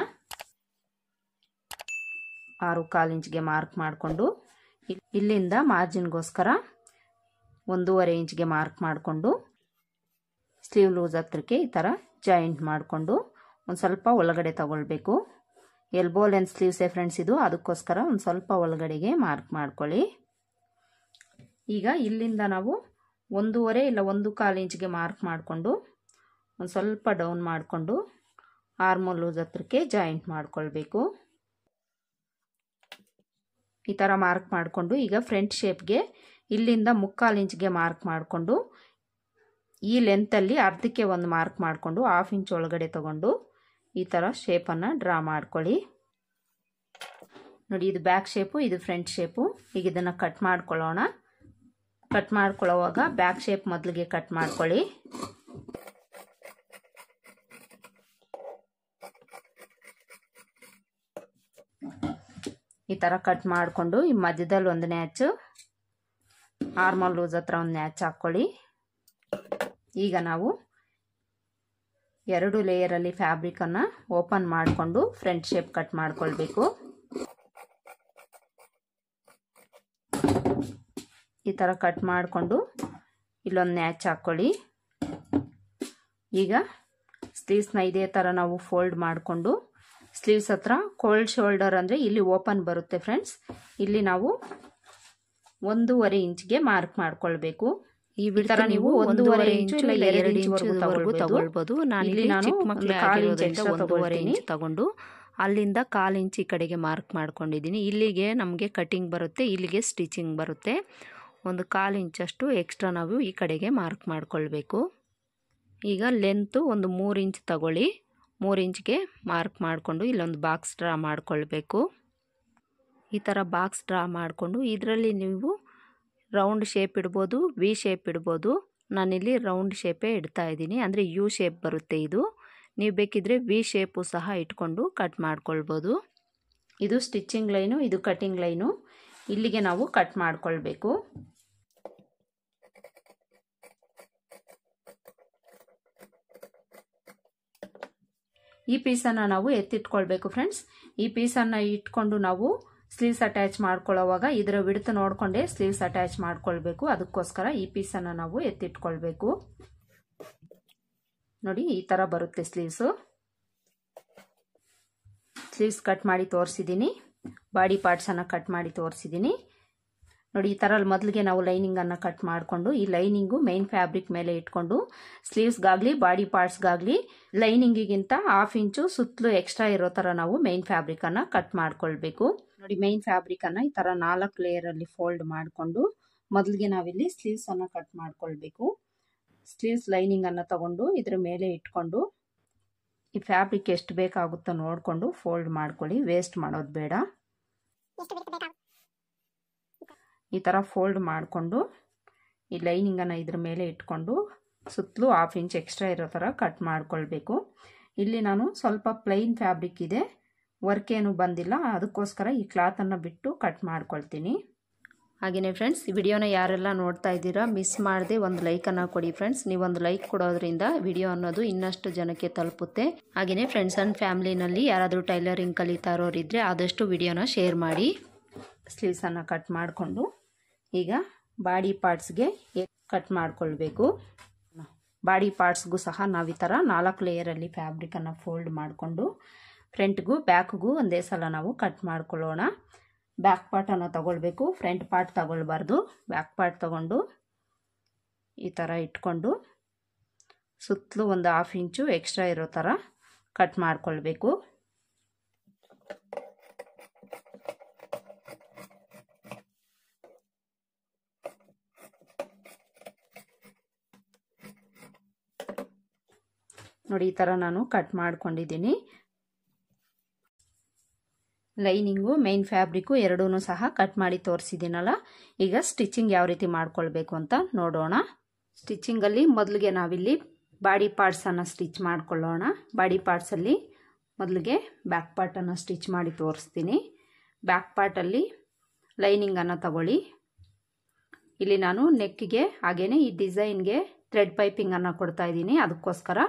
6.25 ಇಂಚ್ಗೆ ಮಾರ್ಕ್ ಮಾಡಿಕೊಂಡು ಇಲ್ಲಿಂದ ಮಾರ್ಜಿನ್ಗೋಸ್ಕರ 1.5 ಇಂಚ್ಗೆ ಮಾರ್ಕ್ ಮಾಡಿಕೊಂಡು ಸ್ಲೀವ್ ಲೂಸ್ ಹತ್ರಕ್ಕೆ ಈ ಥರ ಜಾಯಿಂಟ್ ಮಾಡಿಕೊಂಡು ಒಂದು ಸ್ವಲ್ಪ ಒಳಗಡೆ ತಗೊಳ್ಬೇಕು. ಎಲ್ಬೋ ಲೆಂತ್ ಸ್ಲೀವ್ಸೇ ಫ್ರೆಂಡ್ಸ್ ಇದು, ಅದಕ್ಕೋಸ್ಕರ ಒಂದು ಸ್ವಲ್ಪ ಒಳಗಡೆಗೆ ಮಾರ್ಕ್ ಮಾಡ್ಕೊಳ್ಳಿ. ಈಗ ಇಲ್ಲಿಂದ ನಾವು 1.5 ಇಲ್ಲ 1.25 ಇಂಚ್ಗೆ ಮಾರ್ಕ್ ಮಾಡಿಕೊಂಡು ಒಂದು ಸ್ವಲ್ಪ ಡೌನ್ ಮಾಡಿಕೊಂಡು ಆರ್ಮೋಲ್ ಲೂಸ್ ಹತ್ರಕ್ಕೆ ಜಾಯಿಂಟ್ ಮಾಡ್ಕೊಳ್ಬೇಕು. ಈ ಥರ ಮಾರ್ಕ್ ಮಾಡಿಕೊಂಡು ಈಗ ಫ್ರಂಟ್ ಶೇಪ್ಗೆ ಇಲ್ಲಿಂದ 3/4 ಇಂಚ್ಗೆ ಮಾರ್ಕ್ ಮಾಡಿಕೊಂಡು ಈ ಲೆಂತಲ್ಲಿ ಅರ್ಧಕ್ಕೆ ಒಂದು ಮಾರ್ಕ್ ಮಾಡಿಕೊಂಡು 1/2 ಇಂಚ್ ಒಳಗಡೆ ತಗೊಂಡು ಈ ಥರ ಶೇಪನ್ನು ಡ್ರಾ ಮಾಡ್ಕೊಳ್ಳಿ. ನೋಡಿ, ಇದು ಬ್ಯಾಕ್ ಶೇಪು, ಇದು ಫ್ರಂಟ್ ಶೇಪು. ಈಗ ಇದನ್ನು ಕಟ್ ಮಾಡ್ಕೊಳ್ಳೋಣ. ಕಟ್ ಮಾಡ್ಕೊಳ್ಳೋವಾಗ ಬ್ಯಾಕ್ ಶೇಪ್ ಮೊದಲಿಗೆ ಕಟ್ ಮಾಡ್ಕೊಳ್ಳಿ. ಈ ಥರ ಕಟ್ ಮಾಡಿಕೊಂಡು ಈ ಮಧ್ಯದಲ್ಲಿ ಒಂದು ನ್ಯಾಚ್, ಆರ್ಮಲ್ ಲೂಸ್ ಹತ್ರ ಒಂದು ನ್ಯಾಚ್ ಹಾಕ್ಕೊಳ್ಳಿ. ಈಗ ನಾವು 2 ಲೇಯರಲ್ಲಿ ಫ್ಯಾಬ್ರಿಕನ್ನು ಓಪನ್ ಮಾಡಿಕೊಂಡು ಫ್ರಂಟ್ ಶೇಪ್ ಕಟ್ ಮಾಡ್ಕೊಳ್ಬೇಕು. ಈ ಥರ ಕಟ್ ಮಾಡಿಕೊಂಡು ಇಲ್ಲೊಂದು ನ್ಯಾಚ್ ಹಾಕ್ಕೊಳ್ಳಿ. ಈಗ ಸ್ಲೀವ್ಸ್ನ ಇದೇ ಥರ ನಾವು ಫೋಲ್ಡ್ ಮಾಡಿಕೊಂಡು ಸ್ಲೀವ್ಸ್ ಹತ್ರ ಕೋಲ್ಡ್ ಶೋಲ್ಡರ್ ಅಂದರೆ ಇಲ್ಲಿ ಓಪನ್ ಬರುತ್ತೆ ಫ್ರೆಂಡ್ಸ್. ಇಲ್ಲಿ ನಾವು 1.5 ಇಂಚ್ಗೆ ಮಾರ್ಕ್ ಮಾಡ್ಕೊಳ್ಬೇಕು. ಈ ಥರ ನೀವು 1.5 ಇಂಚು ಇಲ್ಲ 2 ಇಂಚುವರೆಗೂ ತಗೊಳ್ಬೋದು. ಇಲ್ಲಿ ನಾನು 1/4 ಇಂಚ್ ಎಕ್ಸ್ಟ್ರಾ ತಗೊಂಡು ಅಲ್ಲಿಂದ 1/4 ಇಂಚ್ ಈ ಕಡೆಗೆ ಮಾರ್ಕ್ ಮಾಡ್ಕೊಂಡಿದ್ದೀನಿ. ಇಲ್ಲಿಗೆ ನಮಗೆ ಕಟಿಂಗ್ ಬರುತ್ತೆ, ಇಲ್ಲಿಗೆ ಸ್ಟಿಚಿಂಗ್ ಬರುತ್ತೆ. ಒಂದು 1/4 ಇಂಚಷ್ಟು ಎಕ್ಸ್ಟ್ರಾ ನಾವು ಈ ಕಡೆಗೆ ಮಾರ್ಕ್ ಮಾಡ್ಕೊಳ್ಬೇಕು. ಈಗ ಲೆಂತು ಒಂದು 3 ಇಂಚ್ ತಗೊಳ್ಳಿ. 3 ಇಂಚ್ಗೆ ಮಾರ್ಕ್ ಮಾಡಿಕೊಂಡು ಇಲ್ಲೊಂದು ಬಾಕ್ಸ್ ಡ್ರಾ ಮಾಡ್ಕೊಳ್ಬೇಕು. ಈ ಥರ ಬಾಕ್ಸ್ ಡ್ರಾ ಮಾಡಿಕೊಂಡು ಇದರಲ್ಲಿ ನೀವು ರೌಂಡ್ ಶೇಪ್ ಇಡ್ಬೋದು, ವಿ ಶೇಪ್ ಇಡ್ಬೋದು. ನಾನಿಲ್ಲಿ ರೌಂಡ್ ಶೇಪೇ ಇಡ್ತಾ ಇದ್ದೀನಿ, ಅಂದರೆ ಯು ಶೇಪ್ ಬರುತ್ತೆ ಇದು. ನೀವು ಬೇಕಿದ್ರೆ ವಿ ಶೇಪು ಸಹ ಇಟ್ಕೊಂಡು ಕಟ್ ಮಾಡ್ಕೊಳ್ಬೋದು. ಇದು ಸ್ಟಿಚಿಂಗ್ ಲೈನು, ಇದು ಕಟಿಂಗ್ ಲೈನು. ಇಲ್ಲಿಗೆ ನಾವು ಕಟ್ ಮಾಡ್ಕೊಳ್ಬೇಕು. ಈ ಪೀಸನ್ನು ನಾವು ಎತ್ತಿಟ್ಕೊಳ್ಬೇಕು ಫ್ರೆಂಡ್ಸ್. ಈ ಪೀಸನ್ನು ಇಟ್ಕೊಂಡು ನಾವು ಸ್ಲೀವ್ಸ್ ಅಟ್ಯಾಚ್ ಮಾಡ್ಕೊಳ್ಳೋವಾಗ ಇದರ ವಿಡ್ತ್ ನೋಡಿಕೊಂಡೇ ಸ್ಲೀವ್ಸ್ ಅಟ್ಯಾಚ್ ಮಾಡ್ಕೊಳ್ಬೇಕು. ಅದಕ್ಕೋಸ್ಕರ ಈ ಪೀಸನ್ನು ನಾವು ಎತ್ತಿಟ್ಕೊಳ್ಬೇಕು. ನೋಡಿ ಈ ಥರ ಬರುತ್ತೆ ಸ್ಲೀವ್ಸು. ಸ್ಲೀವ್ಸ್ ಕಟ್ ಮಾಡಿ ತೋರಿಸಿದ್ದೀನಿ, ಬಾಡಿ ಪಾರ್ಟ್ಸನ್ನು ಕಟ್ ಮಾಡಿ ತೋರಿಸಿದ್ದೀನಿ. ನೋಡಿ ಈ ಥರ ಮೊದಲಿಗೆ ನಾವು ಲೈನಿಂಗನ್ನು ಕಟ್ ಮಾಡಿಕೊಂಡು ಈ ಲೈನಿಂಗು ಮೈನ್ ಫ್ಯಾಬ್ರಿಕ್ ಮೇಲೆ ಇಟ್ಕೊಂಡು ಸ್ಲೀವ್ಸ್ಗಾಗಲಿ ಬಾಡಿ ಪಾರ್ಟ್ಸ್ಗಾಗಲಿ ಲೈನಿಂಗಿಗಿಂತ 1/2 ಇಂಚು ಸುತ್ತಲೂ ಎಕ್ಸ್ಟ್ರಾ ಇರೋ ಥರ ನಾವು ಮೈನ್ ಫ್ಯಾಬ್ರಿಕನ್ನು ಕಟ್ ಮಾಡ್ಕೊಳ್ಬೇಕು. ನೋಡಿ ಮೈನ್ ಫ್ಯಾಬ್ರಿಕನ್ನು ಈ ಥರ 4 ಲೇಯರಲ್ಲಿ ಫೋಲ್ಡ್ ಮಾಡಿಕೊಂಡು ಮೊದಲಿಗೆ ನಾವಿಲ್ಲಿ ಸ್ಲೀವ್ಸನ್ನು ಕಟ್ ಮಾಡ್ಕೊಳ್ಬೇಕು. ಸ್ಲೀವ್ಸ್ ಲೈನಿಂಗನ್ನು ತಗೊಂಡು ಇದ್ರ ಮೇಲೆ ಇಟ್ಕೊಂಡು ಈ ಫ್ಯಾಬ್ರಿಕ್ ಎಷ್ಟು ಬೇಕಾಗುತ್ತೋ ನೋಡಿಕೊಂಡು ಫೋಲ್ಡ್ ಮಾಡ್ಕೊಳ್ಳಿ, ವೇಸ್ಟ್ ಮಾಡೋದು ಬೇಡ. ಈ ಥರ ಫೋಲ್ಡ್ ಮಾಡಿಕೊಂಡು ಈ ಲೈನಿಂಗನ್ನು ಇದ್ರ ಮೇಲೆ ಇಟ್ಕೊಂಡು ಸುತ್ತಲೂ 1/2 ಇಂಚ್ ಎಕ್ಸ್ಟ್ರಾ ಇರೋ ಥರ ಕಟ್ ಮಾಡ್ಕೊಳ್ಬೇಕು. ಇಲ್ಲಿ ನಾನು ಸ್ವಲ್ಪ ಪ್ಲೈನ್ ಫ್ಯಾಬ್ರಿಕ್ ಇದೆ, ವರ್ಕ್ ಏನು ಬಂದಿಲ್ಲ, ಅದಕ್ಕೋಸ್ಕರ ಈ ಕ್ಲಾತನ್ನು ಬಿಟ್ಟು ಕಟ್ ಮಾಡ್ಕೊಳ್ತೀನಿ. ಹಾಗೆಯೇ ಫ್ರೆಂಡ್ಸ್, ಈ ವಿಡಿಯೋನ ಯಾರೆಲ್ಲ ನೋಡ್ತಾ ಇದ್ದೀರಾ ಮಿಸ್ ಮಾಡದೆ ಒಂದು ಲೈಕನ್ನು ಕೊಡಿ ಫ್ರೆಂಡ್ಸ್. ನೀವೊಂದು ಲೈಕ್ ಕೊಡೋದ್ರಿಂದ ವಿಡಿಯೋ ಅನ್ನೋದು ಇನ್ನಷ್ಟು ಜನಕ್ಕೆ ತಲುಪುತ್ತೆ. ಹಾಗೆಯೇ ಫ್ರೆಂಡ್ಸ್ ಆ್ಯಂಡ್ ಫ್ಯಾಮಿಲಿನಲ್ಲಿ ಯಾರಾದರೂ ಟೈಲರಿಂಗ್ ಕಲಿತಾ ಇರೋರಿದ್ದರೆ ಆದಷ್ಟು ವಿಡಿಯೋನ ಶೇರ್ ಮಾಡಿ. ಸ್ಲೀವ್ಸನ್ನು ಕಟ್ ಮಾಡಿಕೊಂಡು ಈಗ ಬಾಡಿ ಪಾರ್ಟ್ಸ್ಗೆ ಕಟ್ ಮಾಡ್ಕೊಳ್ಬೇಕು. ಬಾಡಿ ಪಾರ್ಟ್ಸ್ಗೂ ಸಹ ನಾವು ಈ ಥರ 4 ಲೇಯರಲ್ಲಿ ಫ್ಯಾಬ್ರಿಕನ್ನು ಫೋಲ್ಡ್ ಮಾಡಿಕೊಂಡು ಫ್ರಂಟ್ಗೂ ಬ್ಯಾಕ್ಗೂ ಒಂದೇ ಸಲ ನಾವು ಕಟ್ ಮಾಡ್ಕೊಳ್ಳೋಣ. ಬ್ಯಾಕ್ ಪಾರ್ಟನ್ನು ತಗೊಳ್ಬೇಕು, ಫ್ರಂಟ್ ಪಾರ್ಟ್ ತಗೊಳ್ಬಾರ್ದು. ಬ್ಯಾಕ್ ಪಾರ್ಟ್ ತಗೊಂಡು ಈ ಥರ ಇಟ್ಕೊಂಡು ಸುತ್ತಲೂ ಒಂದು 1/2 ಇಂಚು ಎಕ್ಸ್ಟ್ರಾ ಇರೋ ಥರ ಕಟ್ ಮಾಡ್ಕೊಳ್ಬೇಕು. ನೋಡಿ ಈ ಥರ ನಾನು ಕಟ್ ಮಾಡ್ಕೊಂಡಿದ್ದೀನಿ. ಲೈನಿಂಗು ಮೈನ್ ಫ್ಯಾಬ್ರಿಕ್ಕು ಎರಡೂ ಸಹ ಕಟ್ ಮಾಡಿ ತೋರಿಸಿದ್ದೀನಲ್ಲ. ಈಗ ಸ್ಟಿಚಿಂಗ್ ಯಾವ ರೀತಿ ಮಾಡ್ಕೊಳ್ಬೇಕು ಅಂತ ನೋಡೋಣ. ಸ್ಟಿಚಿಂಗಲ್ಲಿ ಮೊದಲಿಗೆ ನಾವಿಲ್ಲಿ ಬಾಡಿ ಪಾರ್ಟ್ಸನ್ನು ಸ್ಟಿಚ್ ಮಾಡ್ಕೊಳ್ಳೋಣ. ಬಾಡಿ ಪಾರ್ಟ್ಸಲ್ಲಿ ಮೊದಲಿಗೆ ಬ್ಯಾಕ್ ಪಾರ್ಟನ್ನು ಸ್ಟಿಚ್ ಮಾಡಿ ತೋರಿಸ್ತೀನಿ. ಬ್ಯಾಕ್ ಪಾರ್ಟಲ್ಲಿ ಲೈನಿಂಗನ್ನು ತಗೊಳ್ಳಿ. ಇಲ್ಲಿ ನಾನು ನೆಕ್ಕಿಗೆ ಹಾಗೆಯೇ ಈ ಡಿಸೈನ್ಗೆ ಥ್ರೆಡ್ ಪೈಪಿಂಗನ್ನು ಕೊಡ್ತಾ ಇದ್ದೀನಿ, ಅದಕ್ಕೋಸ್ಕರ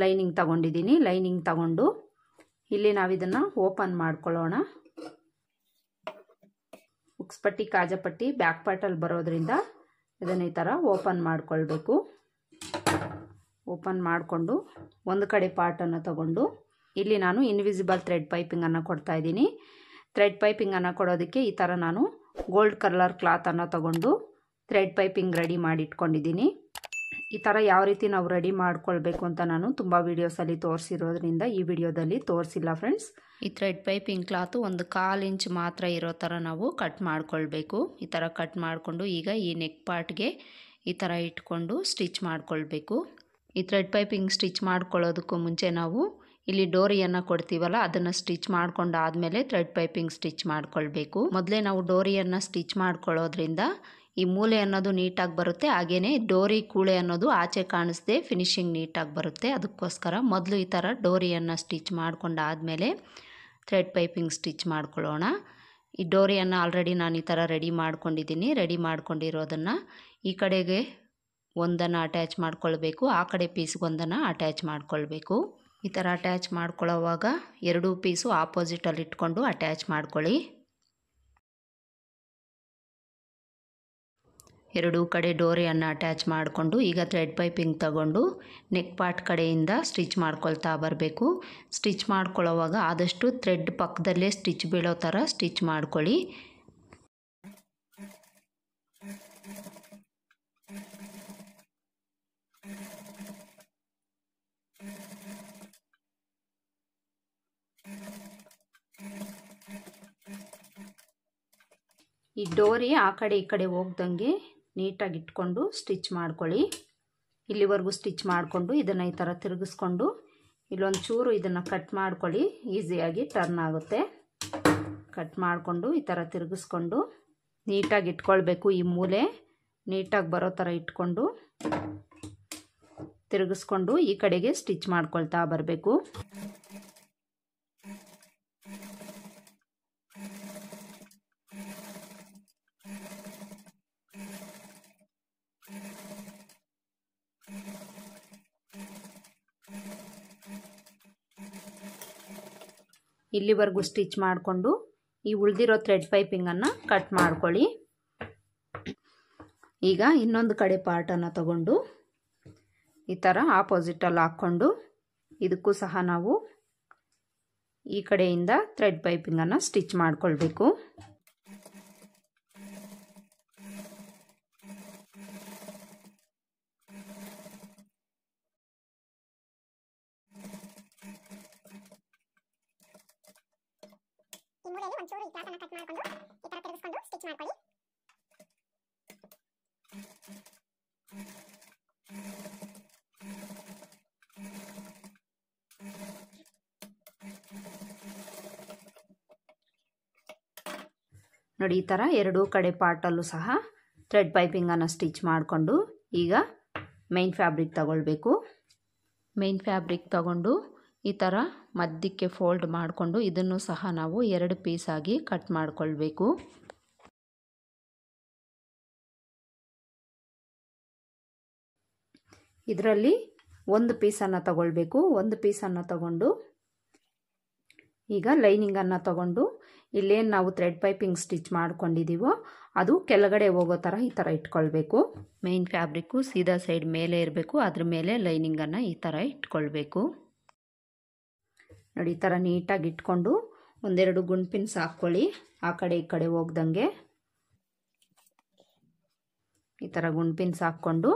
ಲೈನಿಂಗ್ ತಗೊಂಡಿದ್ದೀನಿ. ಲೈನಿಂಗ್ ತಗೊಂಡು ಇಲ್ಲಿ ನಾವಿದನ್ನು ಓಪನ್ ಮಾಡ್ಕೊಳ್ಳೋಣ. ಉಕ್ಸ್ಪಟ್ಟಿ ಕಾಜಪಟ್ಟಿ ಬ್ಯಾಕ್ ಪಾರ್ಟಲ್ಲಿ ಬರೋದ್ರಿಂದ ಇದನ್ನು ಈ ಥರ ಓಪನ್ ಮಾಡ್ಕೊಳ್ಬೇಕು. ಓಪನ್ ಮಾಡಿಕೊಂಡು ಒಂದು ಕಡೆ ಪಾರ್ಟನ್ನು ತಗೊಂಡು ಇಲ್ಲಿ ನಾನು ಇನ್ವಿಸಿಬಲ್ ಥ್ರೆಡ್ ಪೈಪಿಂಗನ್ನು ಕೊಡ್ತಾ ಇದ್ದೀನಿ. ಥ್ರೆಡ್ ಪೈಪಿಂಗನ್ನು ಕೊಡೋದಕ್ಕೆ ಈ ಥರ ನಾನು ಗೋಲ್ಡ್ ಕಲರ್ ಕ್ಲಾತನ್ನು ತಗೊಂಡು ಥ್ರೆಡ್ ಪೈಪಿಂಗ್ ರೆಡಿ ಮಾಡಿ ಇಟ್ಕೊಂಡಿದ್ದೀನಿ. ಈ ಥರ ಯಾವ ರೀತಿ ನಾವು ರೆಡಿ ಮಾಡ್ಕೊಳ್ಬೇಕು ಅಂತ ನಾನು ತುಂಬ ವೀಡಿಯೋಸಲ್ಲಿ ತೋರಿಸಿರೋದ್ರಿಂದ ಈ ವಿಡಿಯೋದಲ್ಲಿ ತೋರಿಸಿಲ್ಲ ಫ್ರೆಂಡ್ಸ್. ಈ ಥ್ರೆಡ್ ಪೈಪಿಂಗ್ ಕ್ಲಾತು ಒಂದು 1/4 ಇಂಚ್ ಮಾತ್ರ ಇರೋ ಥರ ನಾವು ಕಟ್ ಮಾಡ್ಕೊಳ್ಬೇಕು. ಈ ಥರ ಕಟ್ ಮಾಡಿಕೊಂಡು ಈಗ ಈ ನೆಕ್ ಪಾರ್ಟ್ಗೆ ಈ ಥರ ಇಟ್ಕೊಂಡು ಸ್ಟಿಚ್ ಮಾಡ್ಕೊಳ್ಬೇಕು. ಈ ಥ್ರೆಡ್ ಪೈಪಿಂಗ್ ಸ್ಟಿಚ್ ಮಾಡ್ಕೊಳ್ಳೋದಕ್ಕೂ ಮುಂಚೆ ನಾವು ಇಲ್ಲಿ ಡೋರಿಯನ್ನು ಕೊಡ್ತೀವಲ್ಲ ಅದನ್ನು ಸ್ಟಿಚ್ ಮಾಡ್ಕೊಂಡಾದಮೇಲೆ ಥ್ರೆಡ್ ಪೈಪಿಂಗ್ ಸ್ಟಿಚ್ ಮಾಡ್ಕೊಳ್ಬೇಕು. ಮೊದಲೇ ನಾವು ಡೋರಿಯನ್ನು ಸ್ಟಿಚ್ ಮಾಡ್ಕೊಳ್ಳೋದ್ರಿಂದ ಈ ಮೂಲೆ ಅನ್ನೋದು ನೀಟಾಗಿ ಬರುತ್ತೆ, ಹಾಗೆಯೇ ಡೋರಿ ಕೂಳೆ ಅನ್ನೋದು ಆಚೆ ಕಾಣಿಸ್ದೆ ಫಿನಿಶಿಂಗ್ ನೀಟಾಗಿ ಬರುತ್ತೆ. ಅದಕ್ಕೋಸ್ಕರ ಮೊದಲು ಈ ಥರ ಡೋರಿಯನ್ನು ಸ್ಟಿಚ್ ಮಾಡ್ಕೊಂಡಾದಮೇಲೆ ಥ್ರೆಡ್ ಪೈಪಿಂಗ್ ಸ್ಟಿಚ್ ಮಾಡ್ಕೊಳ್ಳೋಣ. ಈ ಡೋರಿಯನ್ನು ಆಲ್ರೆಡಿ ನಾನು ಈ ಥರ ರೆಡಿ ಮಾಡ್ಕೊಂಡಿದ್ದೀನಿ. ರೆಡಿ ಮಾಡ್ಕೊಂಡಿರೋದನ್ನು ಈ ಕಡೆಗೆ ಒಂದನ್ನು ಅಟ್ಯಾಚ್ ಮಾಡ್ಕೊಳ್ಬೇಕು, ಆ ಕಡೆ ಪೀಸ್ಗೊಂದನ್ನು ಅಟ್ಯಾಚ್ ಮಾಡ್ಕೊಳ್ಬೇಕು. ಈ ಥರ ಅಟ್ಯಾಚ್ ಮಾಡ್ಕೊಳ್ಳೋವಾಗ ಎರಡೂ ಪೀಸು ಆಪೋಸಿಟಲ್ಲಿ ಇಟ್ಕೊಂಡು ಅಟ್ಯಾಚ್ ಮಾಡ್ಕೊಳ್ಳಿ. ಎರಡೂ ಕಡೆ ಡೋರಿಯನ್ನು ಅಟ್ಯಾಚ್ ಮಾಡಿಕೊಂಡು ಈಗ ಥ್ರೆಡ್ ಪೈಪಿಂಗ್ ತಗೊಂಡು ನೆಕ್ ಪಾರ್ಟ್ ಕಡೆಯಿಂದ ಸ್ಟಿಚ್ ಮಾಡ್ಕೊಳ್ತಾ ಬರಬೇಕು. ಸ್ಟಿಚ್ ಮಾಡ್ಕೊಳ್ಳೋವಾಗ ಆದಷ್ಟು ಥ್ರೆಡ್ ಪಕ್ಕದಲ್ಲೇ ಸ್ಟಿಚ್ ಬೀಳೋ ಥರ ಸ್ಟಿಚ್ ಮಾಡ್ಕೊಳ್ಳಿ. ಈ ಡೋರಿ ಆ ಕಡೆ ಈ ಕಡೆ ಹೋಗ್ದಂಗೆ ನೀಟಾಗಿ ಇಟ್ಕೊಂಡು ಸ್ಟಿಚ್ ಮಾಡ್ಕೊಳ್ಳಿ. ಇಲ್ಲಿವರೆಗೂ ಸ್ಟಿಚ್ ಮಾಡಿಕೊಂಡು ಇದನ್ನು ಈ ಥರ ತಿರುಗಿಸ್ಕೊಂಡು ಇಲ್ಲೊಂದು ಚೂರು ಇದನ್ನು ಕಟ್ ಮಾಡ್ಕೊಳ್ಳಿ, ಈಸಿಯಾಗಿ ಟರ್ನ್ ಆಗುತ್ತೆ. ಕಟ್ ಮಾಡಿಕೊಂಡು ಈ ಥರ ತಿರುಗಿಸ್ಕೊಂಡು ನೀಟಾಗಿ ಇಟ್ಕೊಳ್ಬೇಕು. ಈ ಮೂಲೆ ನೀಟಾಗಿ ಬರೋ ಥರ ಇಟ್ಕೊಂಡು ತಿರುಗಿಸ್ಕೊಂಡು ಈ ಕಡೆಗೆ ಸ್ಟಿಚ್ ಮಾಡ್ಕೊಳ್ತಾ ಬರಬೇಕು. ಇಲ್ಲಿವರೆಗೂ ಸ್ಟಿಚ್ ಮಾಡಿಕೊಂಡು ಈ ಉಳಿದಿರೋ ಥ್ರೆಡ್ ಪೈಪಿಂಗನ್ನು ಕಟ್ ಮಾಡ್ಕೊಳ್ಳಿ. ಈಗ ಇನ್ನೊಂದು ಕಡೆ ಪಾರ್ಟನ್ನು ತಗೊಂಡು ಈ ಥರ ಆಪೋಸಿಟಲ್ಲಿ ಹಾಕ್ಕೊಂಡು ಇದಕ್ಕೂ ಸಹ ನಾವು ಈ ಕಡೆಯಿಂದ ಥ್ರೆಡ್ ಪೈಪಿಂಗನ್ನು ಸ್ಟಿಚ್ ಮಾಡ್ಕೊಳ್ಬೇಕು. ನೋಡಿ ಈ ಥರ ಎರಡೂ ಕಡೆ ಪಾರ್ಟಲ್ಲೂ ಸಹ ಥ್ರೆಡ್ ಪೈಪಿಂಗನ್ನು ಸ್ಟಿಚ್ ಮಾಡಿಕೊಂಡು ಈಗ ಮೈನ್ ಫ್ಯಾಬ್ರಿಕ್ ತಗೊಳ್ಬೇಕು. ಮೈನ್ ಫ್ಯಾಬ್ರಿಕ್ ತಗೊಂಡು ಈ ಥರ ಮಧ್ಯಕ್ಕೆ ಫೋಲ್ಡ್ ಮಾಡಿಕೊಂಡು ಇದನ್ನು ಸಹ ನಾವು 2 ಪೀಸಾಗಿ ಕಟ್ ಮಾಡಿಕೊಳ್ಬೇಕು. ಇದರಲ್ಲಿ ಒಂದು ಪೀಸನ್ನು ತಗೊಳ್ಬೇಕು. ಒಂದು ಪೀಸನ್ನು ತಗೊಂಡು ಈಗ ಲೈನಿಂಗನ್ನು ತಗೊಂಡು ಇಲ್ಲೇನು ನಾವು ಥ್ರೆಡ್ ಪೈಪಿಂಗ್ ಸ್ಟಿಚ್ ಮಾಡ್ಕೊಂಡಿದ್ದೀವೋ ಅದು ಕೆಳಗಡೆ ಹೋಗೋ ಥರ ಈ ಥರ ಇಟ್ಕೊಳ್ಬೇಕು. ಮೈನ್ ಫ್ಯಾಬ್ರಿಕ್ಕು ಸೀದಾ ಸೈಡ್ ಮೇಲೆ ಇರಬೇಕು, ಅದ್ರ ಮೇಲೆ ಲೈನಿಂಗನ್ನು ಈ ಥರ ಇಟ್ಕೊಳ್ಬೇಕು. ನೋಡಿ ಈ ಥರ ನೀಟಾಗಿ ಇಟ್ಕೊಂಡು ಒಂದೆರಡು ಗುಂಡ್ಪಿನ್ಸ್ ಹಾಕ್ಕೊಳ್ಳಿ, ಆ ಕಡೆ ಈ ಕಡೆ ಹೋಗ್ದಂಗೆ ಈ ಥರ ಗುಂಡ್ಪಿನ್ಸ್ ಹಾಕ್ಕೊಂಡು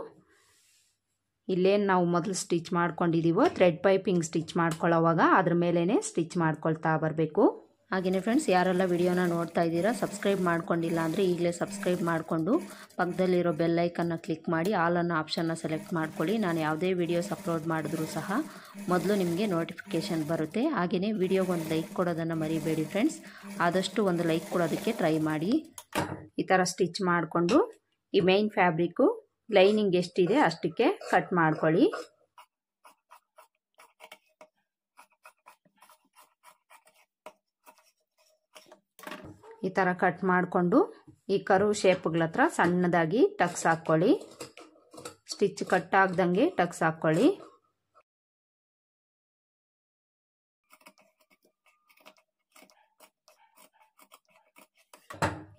ಇಲ್ಲೇನು ನಾವು ಮೊದಲು ಸ್ಟಿಚ್ ಮಾಡ್ಕೊಂಡಿದ್ದೀವೋ ಥ್ರೆಡ್ ಪೈಪಿಂಗ್ ಸ್ಟಿಚ್ ಮಾಡ್ಕೊಳ್ಳೋವಾಗ ಅದ್ರ ಮೇಲೇ ಸ್ಟಿಚ್ ಮಾಡ್ಕೊಳ್ತಾ ಬರಬೇಕು. ಹಾಗೆಯೇ ಫ್ರೆಂಡ್ಸ್, ಯಾರೆಲ್ಲ ವಿಡಿಯೋನ ನೋಡ್ತಾ ಇದ್ದೀರಾ ಸಬ್ಸ್ಕ್ರೈಬ್ ಮಾಡ್ಕೊಂಡಿಲ್ಲ ಅಂದರೆ ಈಗಲೇ ಸಬ್ಸ್ಕ್ರೈಬ್ ಮಾಡಿಕೊಂಡು ಪಕ್ಕದಲ್ಲಿರೋ ಬೆಲ್ ಐಕನ್ನ ಕ್ಲಿಕ್ ಮಾಡಿ ಆಲ್ ಅನ್ನೋ ಆಪ್ಷನ್ನ ಸೆಲೆಕ್ಟ್ ಮಾಡ್ಕೊಳ್ಳಿ. ನಾನು ಯಾವುದೇ ವಿಡಿಯೋಸ್ ಅಪ್ಲೋಡ್ ಮಾಡಿದ್ರೂ ಸಹ ಮೊದಲು ನಿಮಗೆ ನೋಟಿಫಿಕೇಷನ್ ಬರುತ್ತೆ. ಹಾಗೆಯೇ ವಿಡಿಯೋಗೆ ಒಂದು ಲೈಕ್ ಕೊಡೋದನ್ನು ಮರಿಬೇಡಿ ಫ್ರೆಂಡ್ಸ್, ಆದಷ್ಟು ಒಂದು ಲೈಕ್ ಕೊಡೋದಕ್ಕೆ ಟ್ರೈ ಮಾಡಿ. ಈ ಥರ ಸ್ಟಿಚ್ ಮಾಡಿಕೊಂಡು ಈ ಮೈನ್ ಫ್ಯಾಬ್ರಿಕ್ಕು ಲೈನಿಂಗ್ ಎಷ್ಟಿದೆ ಅಷ್ಟಕ್ಕೆ ಕಟ್ ಮಾಡ್ಕೊಳ್ಳಿ. ಈ ಥರ ಕಟ್ ಮಾಡಿಕೊಂಡು ಈ ಕರ್ವ್ ಶೇಪ್ಗಳ ಹತ್ರ ಸಣ್ಣದಾಗಿ ಟಕ್ಸ್ ಹಾಕ್ಕೊಳ್ಳಿ. ಸ್ಟಿಚ್ ಕಟ್ ಆಗ್ದಂಗೆ ಟಕ್ಸ್ ಹಾಕ್ಕೊಳ್ಳಿ.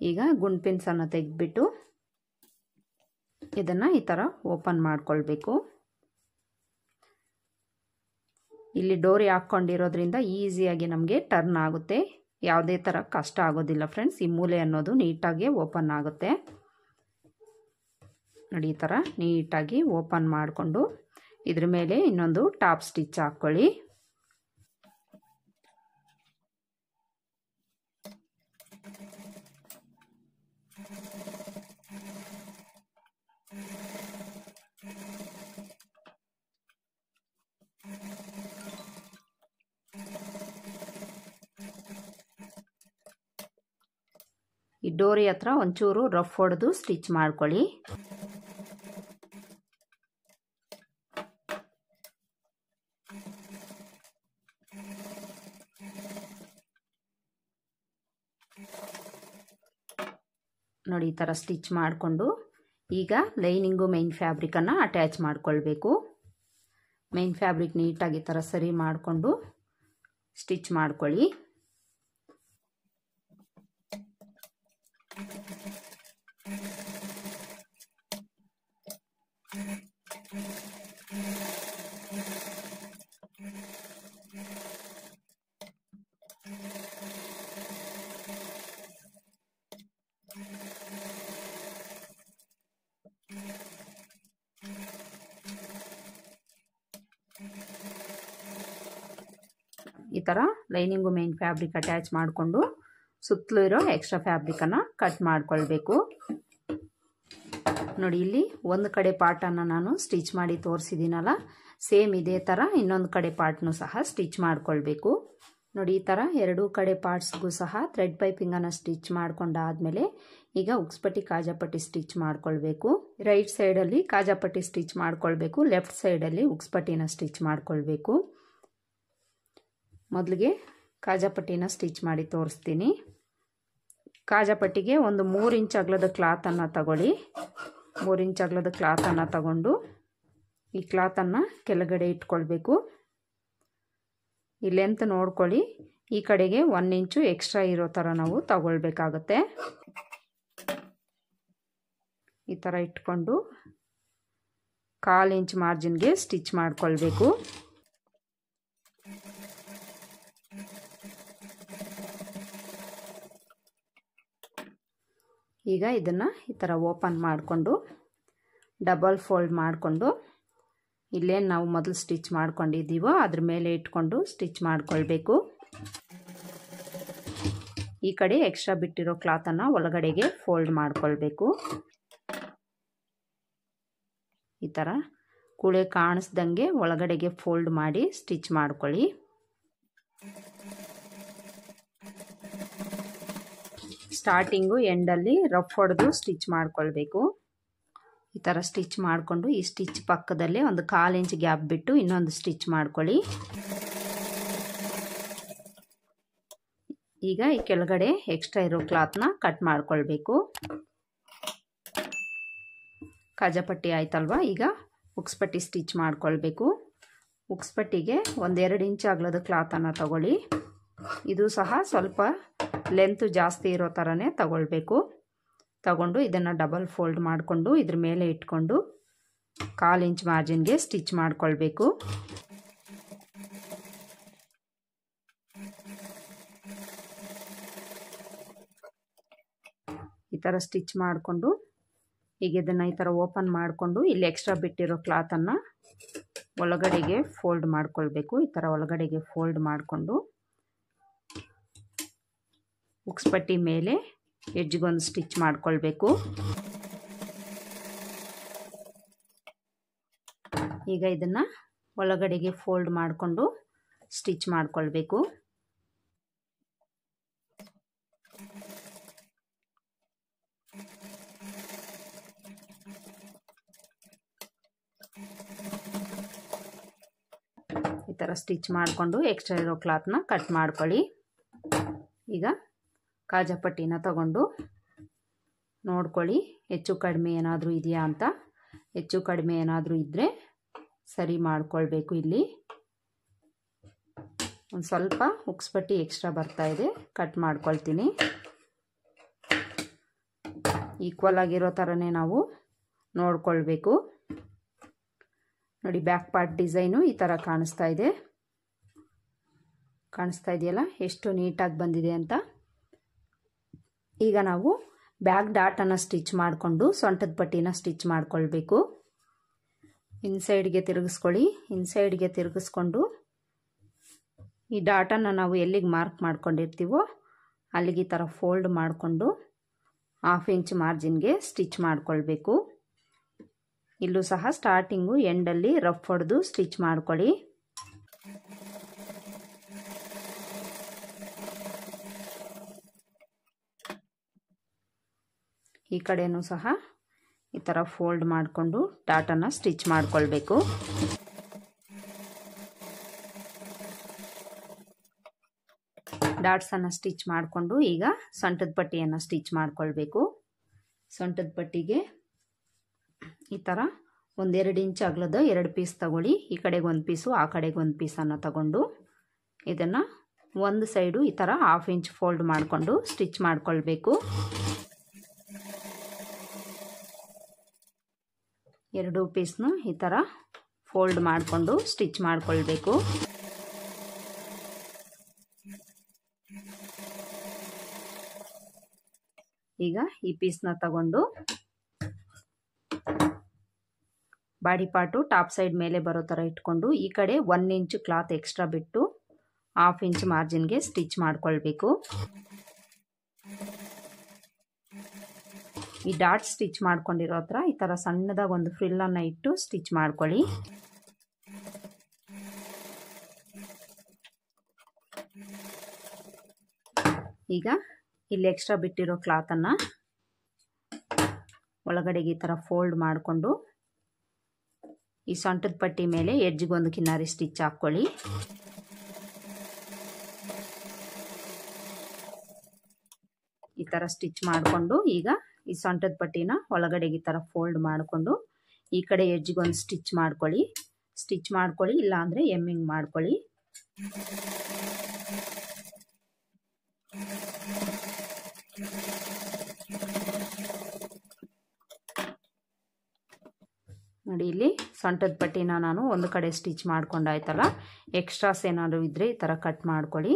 ಈಗ ಗುಂಡ್ಪಿನ್ಸನ್ನು ತೆಗೆದ್ಬಿಟ್ಟು ಇದನ್ನು ಈ ಥರ ಓಪನ್ ಮಾಡ್ಕೊಳ್ಬೇಕು. ಇಲ್ಲಿ ಡೋರಿ ಹಾಕ್ಕೊಂಡಿರೋದ್ರಿಂದ ಈಸಿಯಾಗಿ ನಮಗೆ ಟರ್ನ್ ಆಗುತ್ತೆ, ಯಾವುದೇ ಥರ ಕಷ್ಟ ಆಗೋದಿಲ್ಲ ಫ್ರೆಂಡ್ಸ್. ಈ ಮೂಲೆ ಅನ್ನೋದು ನೀಟಾಗಿ ಓಪನ್ ಆಗುತ್ತೆ. ನೋಡಿ ಈ ಥರ ನೀಟಾಗಿ ಓಪನ್ ಮಾಡಿಕೊಂಡು ಇದ್ರ ಮೇಲೆ ಇನ್ನೊಂದು ಟಾಪ್ ಸ್ಟಿಚ್ ಹಾಕ್ಕೊಳ್ಳಿ. ಈ ಡೋರಿ ಹತ್ರ ಒಂಚೂರು ರಫ್ ಹೊಡೆದು ಸ್ಟಿಚ್ ಮಾಡ್ಕೊಳ್ಳಿ. ನೋಡಿ ಈ ಥರ ಸ್ಟಿಚ್ ಮಾಡಿಕೊಂಡು ಈಗ ಲೈನಿಂಗು ಮೈನ್ ಫ್ಯಾಬ್ರಿಕನ್ನು ಅಟ್ಯಾಚ್ ಮಾಡಿಕೊಳ್ಬೇಕು. ಮೈನ್ ಫ್ಯಾಬ್ರಿಕ್ ನೀಟಾಗಿ ಈ ಥರ ಸರಿ ಮಾಡಿಕೊಂಡು ಸ್ಟಿಚ್ ಮಾಡ್ಕೊಳ್ಳಿ. ಈ ಥರ ಲೈನಿಂಗು ಮೇನ್ ಫ್ಯಾಬ್ರಿಕ್ ಅಟ್ಯಾಚ್ ಮಾಡಿಕೊಂಡು ಸುತ್ತಲೂ ಇರೋ ಎಕ್ಸ್ಟ್ರಾ ಫ್ಯಾಬ್ರಿಕನ್ನು ಕಟ್ ಮಾಡ್ಕೊಳ್ಬೇಕು. ನೋಡಿ ಇಲ್ಲಿ ಒಂದು ಕಡೆ ಪಾರ್ಟನ್ನು ನಾನು ಸ್ಟಿಚ್ ಮಾಡಿ ತೋರಿಸಿದ್ದೀನಲ್ಲ, ಸೇಮ್ ಇದೇ ಥರ ಇನ್ನೊಂದು ಕಡೆ ಪಾರ್ಟ್ನು ಸಹ ಸ್ಟಿಚ್ ಮಾಡ್ಕೊಳ್ಬೇಕು. ನೋಡಿ ಈ ಥರ ಎರಡೂ ಕಡೆ ಪಾರ್ಟ್ಸ್ಗೂ ಸಹ ಥ್ರೆಡ್ ಪೈಪಿಂಗನ್ನು ಸ್ಟಿಚ್ ಮಾಡ್ಕೊಂಡಾದ್ಮೇಲೆ ಈಗ ಉಕ್ಸ್ಪಟ್ಟಿ ಕಾಜಾಪಟ್ಟಿ ಸ್ಟಿಚ್ ಮಾಡ್ಕೊಳ್ಬೇಕು. ರೈಟ್ ಸೈಡಲ್ಲಿ ಕಾಜಾಪಟ್ಟಿ ಸ್ಟಿಚ್ ಮಾಡ್ಕೊಳ್ಬೇಕು, ಲೆಫ್ಟ್ ಸೈಡಲ್ಲಿ ಉಕ್ಸ್ಪಟ್ಟಿನ ಸ್ಟಿಚ್ ಮಾಡ್ಕೊಳ್ಬೇಕು. ಮೊದಲಿಗೆ ಕಾಜಾಪಟ್ಟಿನ ಸ್ಟಿಚ್ ಮಾಡಿ ತೋರಿಸ್ತೀನಿ. ಕಾಜಾಪಟ್ಟಿಗೆ ಒಂದು 3 ಇಂಚ್ ಅಗಲದ ಕ್ಲಾತನ್ನು ತಗೊಳ್ಳಿ. 3 ಇಂಚ್ ಅಗಲದ ಕ್ಲಾತನ್ನು ತಗೊಂಡು ಈ ಕ್ಲಾತನ್ನು ಕೆಳಗಡೆ ಇಟ್ಕೊಳ್ಬೇಕು. ಈ ಲೆಂತ್ ನೋಡ್ಕೊಳ್ಳಿ, ಈ ಕಡೆಗೆ 1 ಇಂಚು ಎಕ್ಸ್ಟ್ರಾ ಇರೋ ಥರ ನಾವು ತಗೊಳ್ಬೇಕಾಗತ್ತೆ. ಈ ಥರ ಇಟ್ಕೊಂಡು 1/4 ಇಂಚ್ ಮಾರ್ಜಿನ್ಗೆ ಸ್ಟಿಚ್ ಮಾಡ್ಕೊಳ್ಬೇಕು. ಈಗ ಇದನ್ನು ಈ ಥರ ಓಪನ್ ಮಾಡಿಕೊಂಡು ಡಬಲ್ ಫೋಲ್ಡ್ ಮಾಡಿಕೊಂಡು ಇಲ್ಲೇನು ನಾವು ಮೊದಲು ಸ್ಟಿಚ್ ಮಾಡ್ಕೊಂಡಿದ್ದೀವೋ ಅದ್ರ ಮೇಲೆ ಇಟ್ಕೊಂಡು ಸ್ಟಿಚ್ ಮಾಡ್ಕೊಳ್ಬೇಕು. ಈ ಕಡೆ ಎಕ್ಸ್ಟ್ರಾ ಬಿಟ್ಟಿರೋ ಕ್ಲಾತನ್ನು ಒಳಗಡೆಗೆ ಫೋಲ್ಡ್ ಮಾಡ್ಕೊಳ್ಬೇಕು. ಈ ಥರ ಕೂಳೆ ಕಾಣಿಸ್ದಂಗೆ ಒಳಗಡೆಗೆ ಫೋಲ್ಡ್ ಮಾಡಿ ಸ್ಟಿಚ್ ಮಾಡ್ಕೊಳ್ಳಿ. ಸ್ಟಾರ್ಟಿಂಗು ಎಂಡಲ್ಲಿ ರಫ್ ಹೊಡೆದು ಸ್ಟಿಚ್ ಮಾಡ್ಕೊಳ್ಬೇಕು. ಈ ಥರ ಸ್ಟಿಚ್ ಮಾಡಿಕೊಂಡು ಈ ಸ್ಟಿಚ್ ಪಕ್ಕದಲ್ಲೇ ಒಂದು 1/4 ಇಂಚ್ ಗ್ಯಾಪ್ ಬಿಟ್ಟು ಇನ್ನೊಂದು ಸ್ಟಿಚ್ ಮಾಡ್ಕೊಳ್ಳಿ. ಈಗ ಈ ಕೆಳಗಡೆ ಎಕ್ಸ್ಟ್ರಾ ಇರೋ ಕ್ಲಾತ್ನ ಕಟ್ ಮಾಡ್ಕೊಳ್ಬೇಕು. ಕಾಜಾಪಟ್ಟಿ ಆಯ್ತಲ್ವಾ, ಈಗ ಉಕ್ಸ್ಪಟ್ಟಿ ಸ್ಟಿಚ್ ಮಾಡ್ಕೊಳ್ಬೇಕು. ಉಕ್ಸ್ಪಟ್ಟಿಗೆ 1-2 ಇಂಚ್ ಅಗಲದ ಕ್ಲಾತನ್ನು ತಗೊಳ್ಳಿ. ಇದು ಸಹ ಸ್ವಲ್ಪ ಲೆಂತ್ ಜಾಸ್ತಿ ಇರೋ ಥರನೇ ತಗೊಳ್ಬೇಕು. ತಗೊಂಡು ಇದನ್ನು ಡಬಲ್ ಫೋಲ್ಡ್ ಮಾಡಿಕೊಂಡು ಇದ್ರ ಮೇಲೆ ಇಟ್ಕೊಂಡು 1/4 ಇಂಚ್ ಮಾರ್ಜಿನ್ಗೆ ಸ್ಟಿಚ್ ಮಾಡ್ಕೊಳ್ಬೇಕು. ಈ ಥರ ಸ್ಟಿಚ್ ಮಾಡಿಕೊಂಡು ಈಗ ಇದನ್ನು ಈ ಥರ ಓಪನ್ ಮಾಡಿಕೊಂಡು ಇಲ್ಲಿ ಎಕ್ಸ್ಟ್ರಾ ಬಿಟ್ಟಿರೋ ಕ್ಲಾತನ್ನು ಒಳಗಡೆಗೆ ಫೋಲ್ಡ್ ಮಾಡ್ಕೊಳ್ಬೇಕು. ಈ ಥರ ಒಳಗಡೆಗೆ ಫೋಲ್ಡ್ ಮಾಡಿಕೊಂಡು ಉಕ್ಸ್ಪಟ್ಟಿ ಮೇಲೆ ಎಡ್ಜ್ಗೊಂದು ಸ್ಟಿಚ್ ಮಾಡ್ಕೊಳ್ಬೇಕು. ಈಗ ಇದನ್ನು ಒಳಗಡೆಗೆ ಫೋಲ್ಡ್ ಮಾಡಿಕೊಂಡು ಸ್ಟಿಚ್ ಮಾಡ್ಕೊಳ್ಬೇಕು. ಈ ಥರ ಸ್ಟಿಚ್ ಮಾಡಿಕೊಂಡು ಎಕ್ಸ್ಟ್ರಾ ಇರೋ ಕ್ಲಾತ್ನ ಕಟ್ ಮಾಡ್ಕೊಳ್ಳಿ. ಈಗ ಕಾಜಾಪಟ್ಟಿನ ತಗೊಂಡು ನೋಡ್ಕೊಳ್ಳಿ ಹೆಚ್ಚು ಕಡಿಮೆ ಏನಾದರೂ ಇದೆಯಾ ಅಂತ. ಹೆಚ್ಚು ಕಡಿಮೆ ಏನಾದರೂ ಇದ್ದರೆ ಸರಿ ಮಾಡ್ಕೊಳ್ಬೇಕು. ಇಲ್ಲಿ ಒಂದು ಸ್ವಲ್ಪ ಉಕ್ಸ್ಪಟ್ಟಿ ಎಕ್ಸ್ಟ್ರಾ ಬರ್ತಾ ಇದೆ, ಕಟ್ ಮಾಡ್ಕೊಳ್ತೀನಿ. ಈಕ್ವಲ್ ಆಗಿರೋ ಥರನೇ ನಾವು ನೋಡ್ಕೊಳ್ಬೇಕು. ನೋಡಿ ಬ್ಯಾಕ್ ಪಾರ್ಟ್ ಡಿಸೈನು ಈ ಥರ ಕಾಣಿಸ್ತಾ ಇದೆಯಲ್ಲ, ಎಷ್ಟು ನೀಟಾಗಿ ಬಂದಿದೆ ಅಂತ. ಈಗ ನಾವು ಬ್ಯಾಕ್ ಡಾಟನ್ನು ಸ್ಟಿಚ್ ಮಾಡಿಕೊಂಡು ಸೊಂಟದ ಪಟ್ಟಿನ ಸ್ಟಿಚ್ ಮಾಡ್ಕೊಳ್ಬೇಕು. ಇನ್ಸೈಡ್ಗೆ ತಿರುಗಿಸ್ಕೊಳ್ಳಿ. ಇನ್ಸೈಡ್ಗೆ ತಿರುಗಿಸ್ಕೊಂಡು ಈ ಡಾಟನ್ನು ನಾವು ಎಲ್ಲಿಗೆ ಮಾರ್ಕ್ ಮಾಡ್ಕೊಂಡಿರ್ತೀವೋ ಅಲ್ಲಿಗೆ ಈ ಥರ ಫೋಲ್ಡ್ ಮಾಡಿಕೊಂಡು 1/2 ಇಂಚ್ ಮಾರ್ಜಿನ್ಗೆ ಸ್ಟಿಚ್ ಮಾಡ್ಕೊಳ್ಬೇಕು. ಇಲ್ಲೂ ಸಹ ಸ್ಟಾರ್ಟಿಂಗು ಎಂಡಲ್ಲಿ ರಫ್ ಹೊಡೆದು ಸ್ಟಿಚ್ ಮಾಡ್ಕೊಳ್ಳಿ. ಈ ಕಡೆನೂ ಸಹ ಈ ಥರ ಫೋಲ್ಡ್ ಮಾಡಿಕೊಂಡು ಡಾಟನ್ನು ಸ್ಟಿಚ್ ಮಾಡ್ಕೊಳ್ಬೇಕು. ಡಾಟ್ಸನ್ನು ಸ್ಟಿಚ್ ಮಾಡಿಕೊಂಡು ಈಗ ಸೊಂಟದ ಪಟ್ಟಿಯನ್ನು ಸ್ಟಿಚ್ ಮಾಡ್ಕೊಳ್ಬೇಕು. ಸೊಂಟದ ಪಟ್ಟಿಗೆ ಈ ಥರ 1-2 ಇಂಚ್ ಅಗಲದ 2 ಪೀಸ್ ತಗೊಳ್ಳಿ. ಈ ಕಡೆಗೆ 1 ಪೀಸು, ಆ ಕಡೆಗೆ 1 ಪೀಸನ್ನು ತಗೊಂಡು ಇದನ್ನು ಒಂದು ಸೈಡು ಈ ಥರ 1/2 ಇಂಚ್ ಫೋಲ್ಡ್ ಮಾಡಿಕೊಂಡು ಸ್ಟಿಚ್ ಮಾಡ್ಕೊಳ್ಬೇಕು. 2 ಪೀಸ್ನು ಈ ಥರ ಫೋಲ್ಡ್ ಮಾಡಿಕೊಂಡು ಸ್ಟಿಚ್ ಮಾಡ್ಕೊಳ್ಬೇಕು. ಈಗ ಈ ಪೀಸ್ನ ತಗೊಂಡು ಬಾಡಿ ಪಾರ್ಟು ಟಾಪ್ ಸೈಡ್ ಮೇಲೆ ಬರೋ ಥರ ಇಟ್ಕೊಂಡು ಈ ಕಡೆ 1 ಇಂಚ್ ಕ್ಲಾತ್ ಎಕ್ಸ್ಟ್ರಾ ಬಿಟ್ಟು 1/2 ಇಂಚ್ ಮಾರ್ಜಿನ್ಗೆ ಸ್ಟಿಚ್ ಮಾಡ್ಕೊಳ್ಬೇಕು. ಈ ಡಾಟ್ ಸ್ಟಿಚ್ ಮಾಡ್ಕೊಂಡಿರೋ ಹತ್ರ ಈ ಥರ ಸಣ್ಣದಾಗಿ ಒಂದು ಫ್ರಿಲ್ಲನ್ನು ಇಟ್ಟು ಸ್ಟಿಚ್ ಮಾಡ್ಕೊಳ್ಳಿ. ಈಗ ಇಲ್ಲಿ ಎಕ್ಸ್ಟ್ರಾ ಬಿಟ್ಟಿರೋ ಕ್ಲಾತನ್ನು ಒಳಗಡೆಗೆ ಈ ಥರ ಫೋಲ್ಡ್ ಮಾಡಿಕೊಂಡು ಈ ಸೊಂಟದ ಪಟ್ಟಿ ಮೇಲೆ ಎಡ್ಜ್ಗೊಂದು ಕಿನಾರಿ ಸ್ಟಿಚ್ ಹಾಕ್ಕೊಳ್ಳಿ. ಈ ಥರ ಸ್ಟಿಚ್ ಮಾಡಿಕೊಂಡು ಈಗ ಈ ಸೊಂಟದ ಪಟ್ಟಿನ ಒಳಗಡೆಗೆ ಈ ಥರ ಫೋಲ್ಡ್ ಮಾಡಿಕೊಂಡು ಈ ಕಡೆ ಎಡ್ಜ್ಗೊಂದು ಸ್ಟಿಚ್ ಮಾಡ್ಕೊಳ್ಳಿ. ಇಲ್ಲ ಅಂದರೆ ಎಮ್ಮಿಂಗ್ ಮಾಡ್ಕೊಳ್ಳಿ. ನೋಡಿ, ಇಲ್ಲಿ ಸೊಂಟದ ಪಟ್ಟಿನ ನಾನು ಒಂದು ಕಡೆ ಸ್ಟಿಚ್ ಮಾಡ್ಕೊಂಡಾಯ್ತಲ್ಲ, ಎಕ್ಸ್ಟ್ರಾಸ್ ಏನಾದರೂ ಇದ್ದರೆ ಈ ಥರ ಕಟ್ ಮಾಡ್ಕೊಳ್ಳಿ.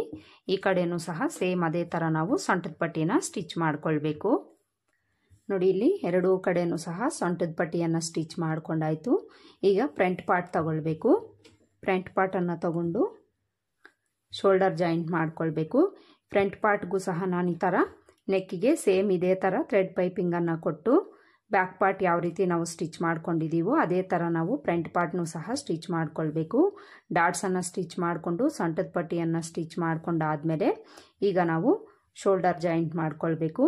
ಈ ಕಡೆನೂ ಸಹ ಸೇಮ್ ಅದೇ ಥರ ನಾವು ಸೊಂಟದ ಪಟ್ಟಿನ ಸ್ಟಿಚ್ ಮಾಡ್ಕೊಳ್ಬೇಕು. ನೋಡಿ, ಇಲ್ಲಿ ಎರಡೂ ಕಡೆನೂ ಸಹ ಸೊಂಟದ ಪಟ್ಟಿಯನ್ನು ಸ್ಟಿಚ್ ಮಾಡ್ಕೊಂಡಾಯಿತು. ಈಗ ಫ್ರಂಟ್ ಪಾರ್ಟ್ ತಗೊಳ್ಬೇಕು. ಫ್ರಂಟ್ ಪಾರ್ಟನ್ನು ತಗೊಂಡು ಶೋಲ್ಡರ್ ಜಾಯಿಂಟ್ ಮಾಡ್ಕೊಳ್ಬೇಕು. ಫ್ರಂಟ್ ಪಾರ್ಟ್ಗೂ ಸಹ ನಾನು ಈ ಥರ ನೆಕ್ಕಿಗೆ ಸೇಮ್ ಇದೇ ಥರ ಥ್ರೆಡ್ ಪೈಪಿಂಗನ್ನು ಕೊಟ್ಟು ಬ್ಯಾಕ್ ಪಾರ್ಟ್ ಯಾವ ರೀತಿ ನಾವು ಸ್ಟಿಚ್ ಮಾಡ್ಕೊಂಡಿದ್ದೀವೋ ಅದೇ ಥರ ನಾವು ಫ್ರಂಟ್ ಪಾರ್ಟ್ನೂ ಸಹ ಸ್ಟಿಚ್ ಮಾಡ್ಕೊಳ್ಬೇಕು. ಡಾಟ್ಸನ್ನು ಸ್ಟಿಚ್ ಮಾಡಿಕೊಂಡು ಸೊಂಟದ ಪಟ್ಟಿಯನ್ನು ಸ್ಟಿಚ್ ಮಾಡ್ಕೊಂಡಾದಮೇಲೆ ಈಗ ನಾವು ಶೋಲ್ಡರ್ ಜಾಯಿಂಟ್ ಮಾಡ್ಕೊಳ್ಬೇಕು.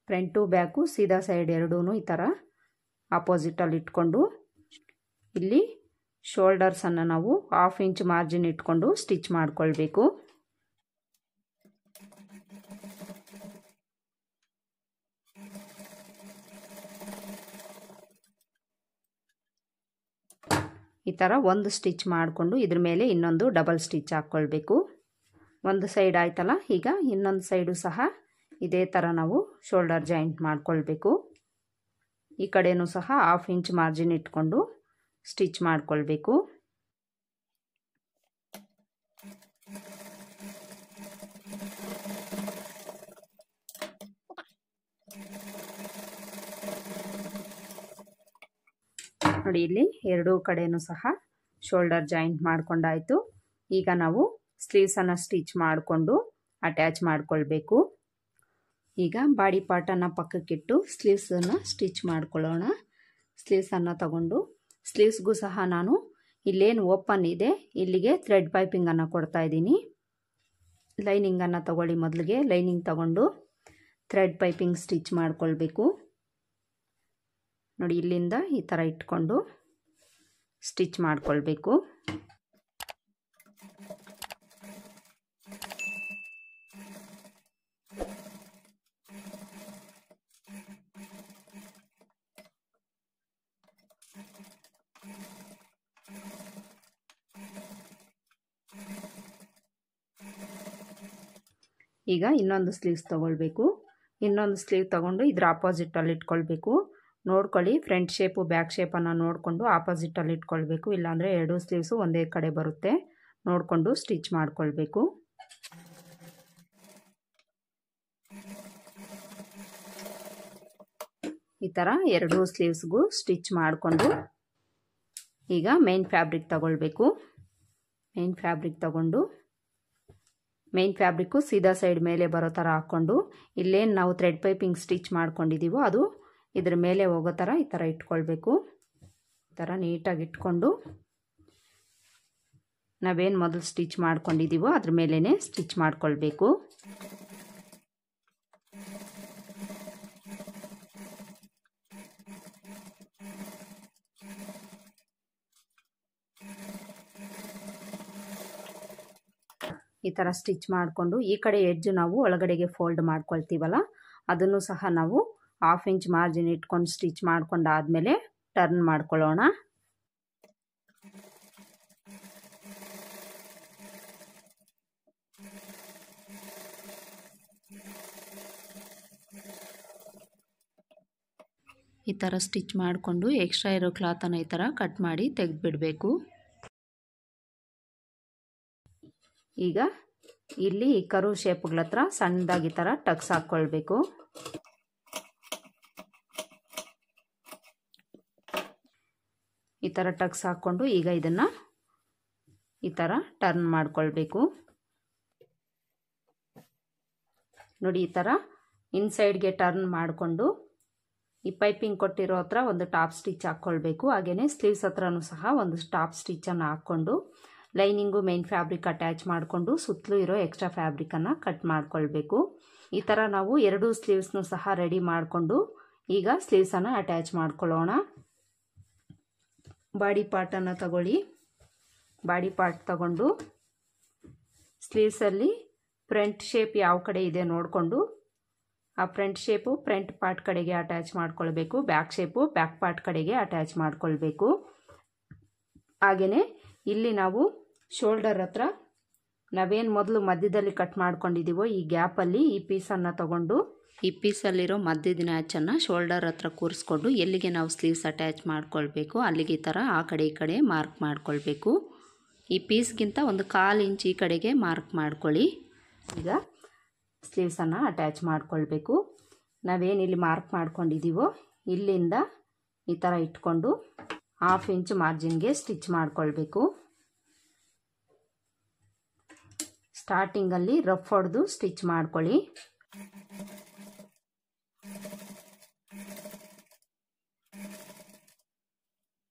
ಫ್ರಂಟು ಬ್ಯಾಕು ಸೀದಾ ಸೈಡ್ ಎರಡೂ ಈ ಥರ ಆಪೋಸಿಟಲ್ಲಿ ಇಟ್ಕೊಂಡು ಇಲ್ಲಿ ಶೋಲ್ಡರ್ಸನ್ನು ನಾವು 1/2 ಇಂಚ್ ಮಾರ್ಜಿನ್ ಇಟ್ಕೊಂಡು ಸ್ಟಿಚ್ ಮಾಡ್ಕೊಳ್ಬೇಕು. ಈ ಥರ ಒಂದು ಸ್ಟಿಚ್ ಮಾಡಿಕೊಂಡು ಇದ್ರ ಮೇಲೆ ಇನ್ನೊಂದು ಡಬಲ್ ಸ್ಟಿಚ್ ಹಾಕ್ಕೊಳ್ಬೇಕು. ಒಂದು ಸೈಡ್ ಆಯ್ತಲ್ಲ, ಈಗ ಇನ್ನೊಂದು ಸೈಡು ಸಹ ಇದೇ ಥರ ನಾವು ಶೋಲ್ಡರ್ ಜಾಯಿಂಟ್ ಮಾಡ್ಕೊಳ್ಬೇಕು. ಈ ಕಡೆನೂ ಸಹ 1/2 ಇಂಚ್ ಮಾರ್ಜಿನ್ ಇಟ್ಕೊಂಡು ಸ್ಟಿಚ್ ಮಾಡ್ಕೊಳ್ಬೇಕು. ನೋಡಿ, ಇಲ್ಲಿ ಎರಡೂ ಕಡೆನೂ ಸಹ ಶೋಲ್ಡರ್ ಜಾಯಿಂಟ್ ಮಾಡ್ಕೊಂಡಾಯಿತು. ಈಗ ನಾವು ಸ್ಲೀವ್ಸನ್ನು ಸ್ಟಿಚ್ ಮಾಡಿಕೊಂಡು ಅಟ್ಯಾಚ್ ಮಾಡ್ಕೊಳ್ಬೇಕು. ಈಗ ಬಾಡಿ ಪಾರ್ಟನ್ನು ಪಕ್ಕಕ್ಕಿಟ್ಟು ಸ್ಲೀವ್ಸನ್ನು ಸ್ಟಿಚ್ ಮಾಡ್ಕೊಳ್ಳೋಣ. ಸ್ಲೀವ್ಸನ್ನು ತಗೊಂಡು ಸ್ಲೀವ್ಸ್ಗೂ ಸಹ ನಾನು ಇಲ್ಲೇನು ಓಪನ್ ಇದೆ ಇಲ್ಲಿಗೆ ಥ್ರೆಡ್ ಪೈಪಿಂಗನ್ನು ಕೊಡ್ತಾ ಇದ್ದೀನಿ. ಲೈನಿಂಗನ್ನು ತಗೊಳ್ಳಿ. ಮೊದಲಿಗೆ ಲೈನಿಂಗ್ ತಗೊಂಡು ಥ್ರೆಡ್ ಪೈಪಿಂಗ್ ಸ್ಟಿಚ್ ಮಾಡ್ಕೊಳ್ಬೇಕು. ನೋಡಿ, ಇಲ್ಲಿಂದ ಈ ಥರ ಇಟ್ಕೊಂಡು ಸ್ಟಿಚ್ ಮಾಡ್ಕೊಳ್ಬೇಕು. ಈಗ ಇನ್ನೊಂದು ಸ್ಲೀವ್ಸ್ ತಗೊಳ್ಬೇಕು. ಇನ್ನೊಂದು ಸ್ಲೀವ್ ತಗೊಂಡು ಇದ್ರ ಆಪೋಸಿಟಲ್ಲಿ ಇಟ್ಕೊಳ್ಬೇಕು. ನೋಡ್ಕೊಳ್ಳಿ, ಫ್ರಂಟ್ ಶೇಪು ಬ್ಯಾಕ್ ಶೇಪನ್ನು ನೋಡಿಕೊಂಡು ಆಪೋಸಿಟಲ್ಲಿ ಇಟ್ಕೊಳ್ಬೇಕು. ಇಲ್ಲಾಂದರೆ ಎರಡೂ ಸ್ಲೀವ್ಸು ಒಂದೇ ಕಡೆ ಬರುತ್ತೆ. ನೋಡಿಕೊಂಡು ಸ್ಟಿಚ್ ಮಾಡ್ಕೊಳ್ಬೇಕು. ಈ ಥರ ಎರಡೂ ಸ್ಲೀವ್ಸ್ಗೂ ಸ್ಟಿಚ್ ಮಾಡಿಕೊಂಡು ಈಗ ಮೇನ್ ಫ್ಯಾಬ್ರಿಕ್ ತಗೊಳ್ಬೇಕು. ಮೇನ್ ಫ್ಯಾಬ್ರಿಕ್ ತಗೊಂಡು ಮೇನ್ ಫ್ಯಾಬ್ರಿಕ್ಕು ಸೀದಾ ಸೈಡ್ ಮೇಲೆ ಬರೋ ಥರ ಹಾಕ್ಕೊಂಡು ಇಲ್ಲೇನು ನಾವು ಥ್ರೆಡ್ ಪೈಪಿಂಗ್ ಸ್ಟಿಚ್ ಮಾಡ್ಕೊಂಡಿದ್ದೀವೋ ಅದು ಇದ್ರ ಮೇಲೆ ಹೋಗೋ ಥರ ಈ ಥರ ಇಟ್ಕೊಳ್ಬೇಕು. ಈ ಥರ ನೀಟಾಗಿ ಇಟ್ಕೊಂಡು ನಾವೇನು ಮೊದಲು ಸ್ಟಿಚ್ ಮಾಡ್ಕೊಂಡಿದ್ದೀವೋ ಅದ್ರ ಮೇಲೇ ಸ್ಟಿಚ್ ಮಾಡ್ಕೊಳ್ಬೇಕು. ಈ ಥರ ಸ್ಟಿಚ್ ಮಾಡಿಕೊಂಡು ಈ ಕಡೆ ಎಡ್ಜ್ ನಾವು ಒಳಗಡೆಗೆ ಫೋಲ್ಡ್ ಮಾಡ್ಕೊಳ್ತೀವಲ್ಲ ಅದನ್ನು ಸಹ ನಾವು ಹಾಫ್ ಇಂಚ್ ಮಾರ್ಜಿನ್ ಇಟ್ಕೊಂಡು ಸ್ಟಿಚ್ ಮಾಡ್ಕೊಂಡಾದ್ಮೇಲೆ ಟರ್ನ್ ಮಾಡ್ಕೊಳ್ಳೋಣ. ಈ ಥರ ಸ್ಟಿಚ್ ಮಾಡಿಕೊಂಡು ಎಕ್ಸ್ಟ್ರಾ ಇರೋ ಕ್ಲಾತನ್ನು ಈ ಥರ ಕಟ್ ಮಾಡಿ ತೆಗೆದುಬಿಡಬೇಕು. ಈಗ ಇಲ್ಲಿ ಈ ಕರು ಶೇಪ್ಗಳ ಹತ್ರ ಸಣ್ಣದಾಗಿ ಈ ಥರ ಟಕ್ಸ್ ಹಾಕ್ಕೊಳ್ಬೇಕು. ಈ ಥರ ಟಕ್ಸ್ ಹಾಕ್ಕೊಂಡು ಈಗ ಇದನ್ನು ಈ ಥರ ಟರ್ನ್ ಮಾಡ್ಕೊಳ್ಬೇಕು. ನೋಡಿ, ಈ ಥರ ಇನ್ಸೈಡ್ಗೆ ಟರ್ನ್ ಮಾಡಿಕೊಂಡು ಈ ಪೈಪಿಂಗ್ ಕೊಟ್ಟಿರೋ ಹತ್ರ ಒಂದು ಟಾಪ್ ಸ್ಟಿಚ್ ಹಾಕ್ಕೊಳ್ಬೇಕು. ಹಾಗೆಯೇ ಸ್ಲೀವ್ಸ್ ಹತ್ರನೂ ಸಹ ಒಂದು ಟಾಪ್ ಸ್ಟಿಚ್ಚನ್ನು ಹಾಕ್ಕೊಂಡು ಲೈನಿಂಗು ಮೇನ್ ಫ್ಯಾಬ್ರಿಕ್ ಅಟ್ಯಾಚ್ ಮಾಡಿಕೊಂಡು ಸುತ್ತಲೂ ಇರೋ ಎಕ್ಸ್ಟ್ರಾ ಫ್ಯಾಬ್ರಿಕನ್ನು ಕಟ್ ಮಾಡ್ಕೊಳ್ಬೇಕು. ಈ ಥರ ನಾವು ಎರಡೂ ಸ್ಲೀವ್ಸ್ನೂ ಸಹ ರೆಡಿ ಮಾಡಿಕೊಂಡು ಈಗ ಸ್ಲೀವ್ಸನ್ನು ಅಟ್ಯಾಚ್ ಮಾಡ್ಕೊಳ್ಳೋಣ. ಬಾಡಿ ಪಾರ್ಟನ್ನು ತಗೊಳ್ಳಿ. ಬಾಡಿ ಪಾರ್ಟ್ ತಗೊಂಡು ಸ್ಲೀವ್ಸಲ್ಲಿ ಫ್ರಂಟ್ ಶೇಪ್ ಯಾವ ಕಡೆ ಇದೆ ನೋಡಿಕೊಂಡು ಆ ಫ್ರಂಟ್ ಶೇಪು ಫ್ರಂಟ್ ಪಾರ್ಟ್ ಕಡೆಗೆ ಅಟ್ಯಾಚ್ ಮಾಡ್ಕೊಳ್ಬೇಕು. ಬ್ಯಾಕ್ ಶೇಪು ಬ್ಯಾಕ್ ಪಾರ್ಟ್ ಕಡೆಗೆ ಅಟ್ಯಾಚ್ ಮಾಡ್ಕೊಳ್ಬೇಕು. ಹಾಗೆಯೇ ಇಲ್ಲಿ ನಾವು ಶೋಲ್ಡರ್ ಹತ್ರ ನಾವೇನು ಮೊದಲು ಮಧ್ಯದಲ್ಲಿ ಕಟ್ ಮಾಡ್ಕೊಂಡಿದ್ದೀವೋ ಈ ಗ್ಯಾಪಲ್ಲಿ ಈ ಪೀಸನ್ನು ತಗೊಂಡು ಈ ಪೀಸಲ್ಲಿರೋ ಮಧ್ಯದ ನ್ಯಾಚನ್ನು ಶೋಲ್ಡರ್ ಹತ್ರ ಕೂರಿಸ್ಕೊಂಡು ಎಲ್ಲಿಗೆ ನಾವು ಸ್ಲೀವ್ಸ್ ಅಟ್ಯಾಚ್ ಮಾಡ್ಕೊಳ್ಬೇಕು ಅಲ್ಲಿಗೆ ಈ ಥರ ಆ ಕಡೆ ಈ ಕಡೆ ಮಾರ್ಕ್ ಮಾಡ್ಕೊಳ್ಬೇಕು. ಈ ಪೀಸ್ಗಿಂತ ಒಂದು 1/4 ಇಂಚ್ ಈ ಕಡೆಗೆ ಮಾರ್ಕ್ ಮಾಡ್ಕೊಳ್ಳಿ. ಈಗ ಸ್ಲೀವ್ಸನ್ನು ಅಟ್ಯಾಚ್ ಮಾಡ್ಕೊಳ್ಬೇಕು. ನಾವೇನಿಲ್ಲಿ ಮಾರ್ಕ್ ಮಾಡ್ಕೊಂಡಿದ್ದೀವೋ ಇಲ್ಲಿಂದ ಈ ಥರ ಇಟ್ಕೊಂಡು 1/2 ಇಂಚ್ ಮಾರ್ಜಿನ್ಗೆ ಸ್ಟಿಚ್ ಮಾಡ್ಕೊಳ್ಬೇಕು. ಸ್ಟಾರ್ಟಿಂಗಲ್ಲಿ ರಫ್ ಹೊಡೆದು ಸ್ಟಿಚ್ ಮಾಡ್ಕೊಳ್ಳಿ.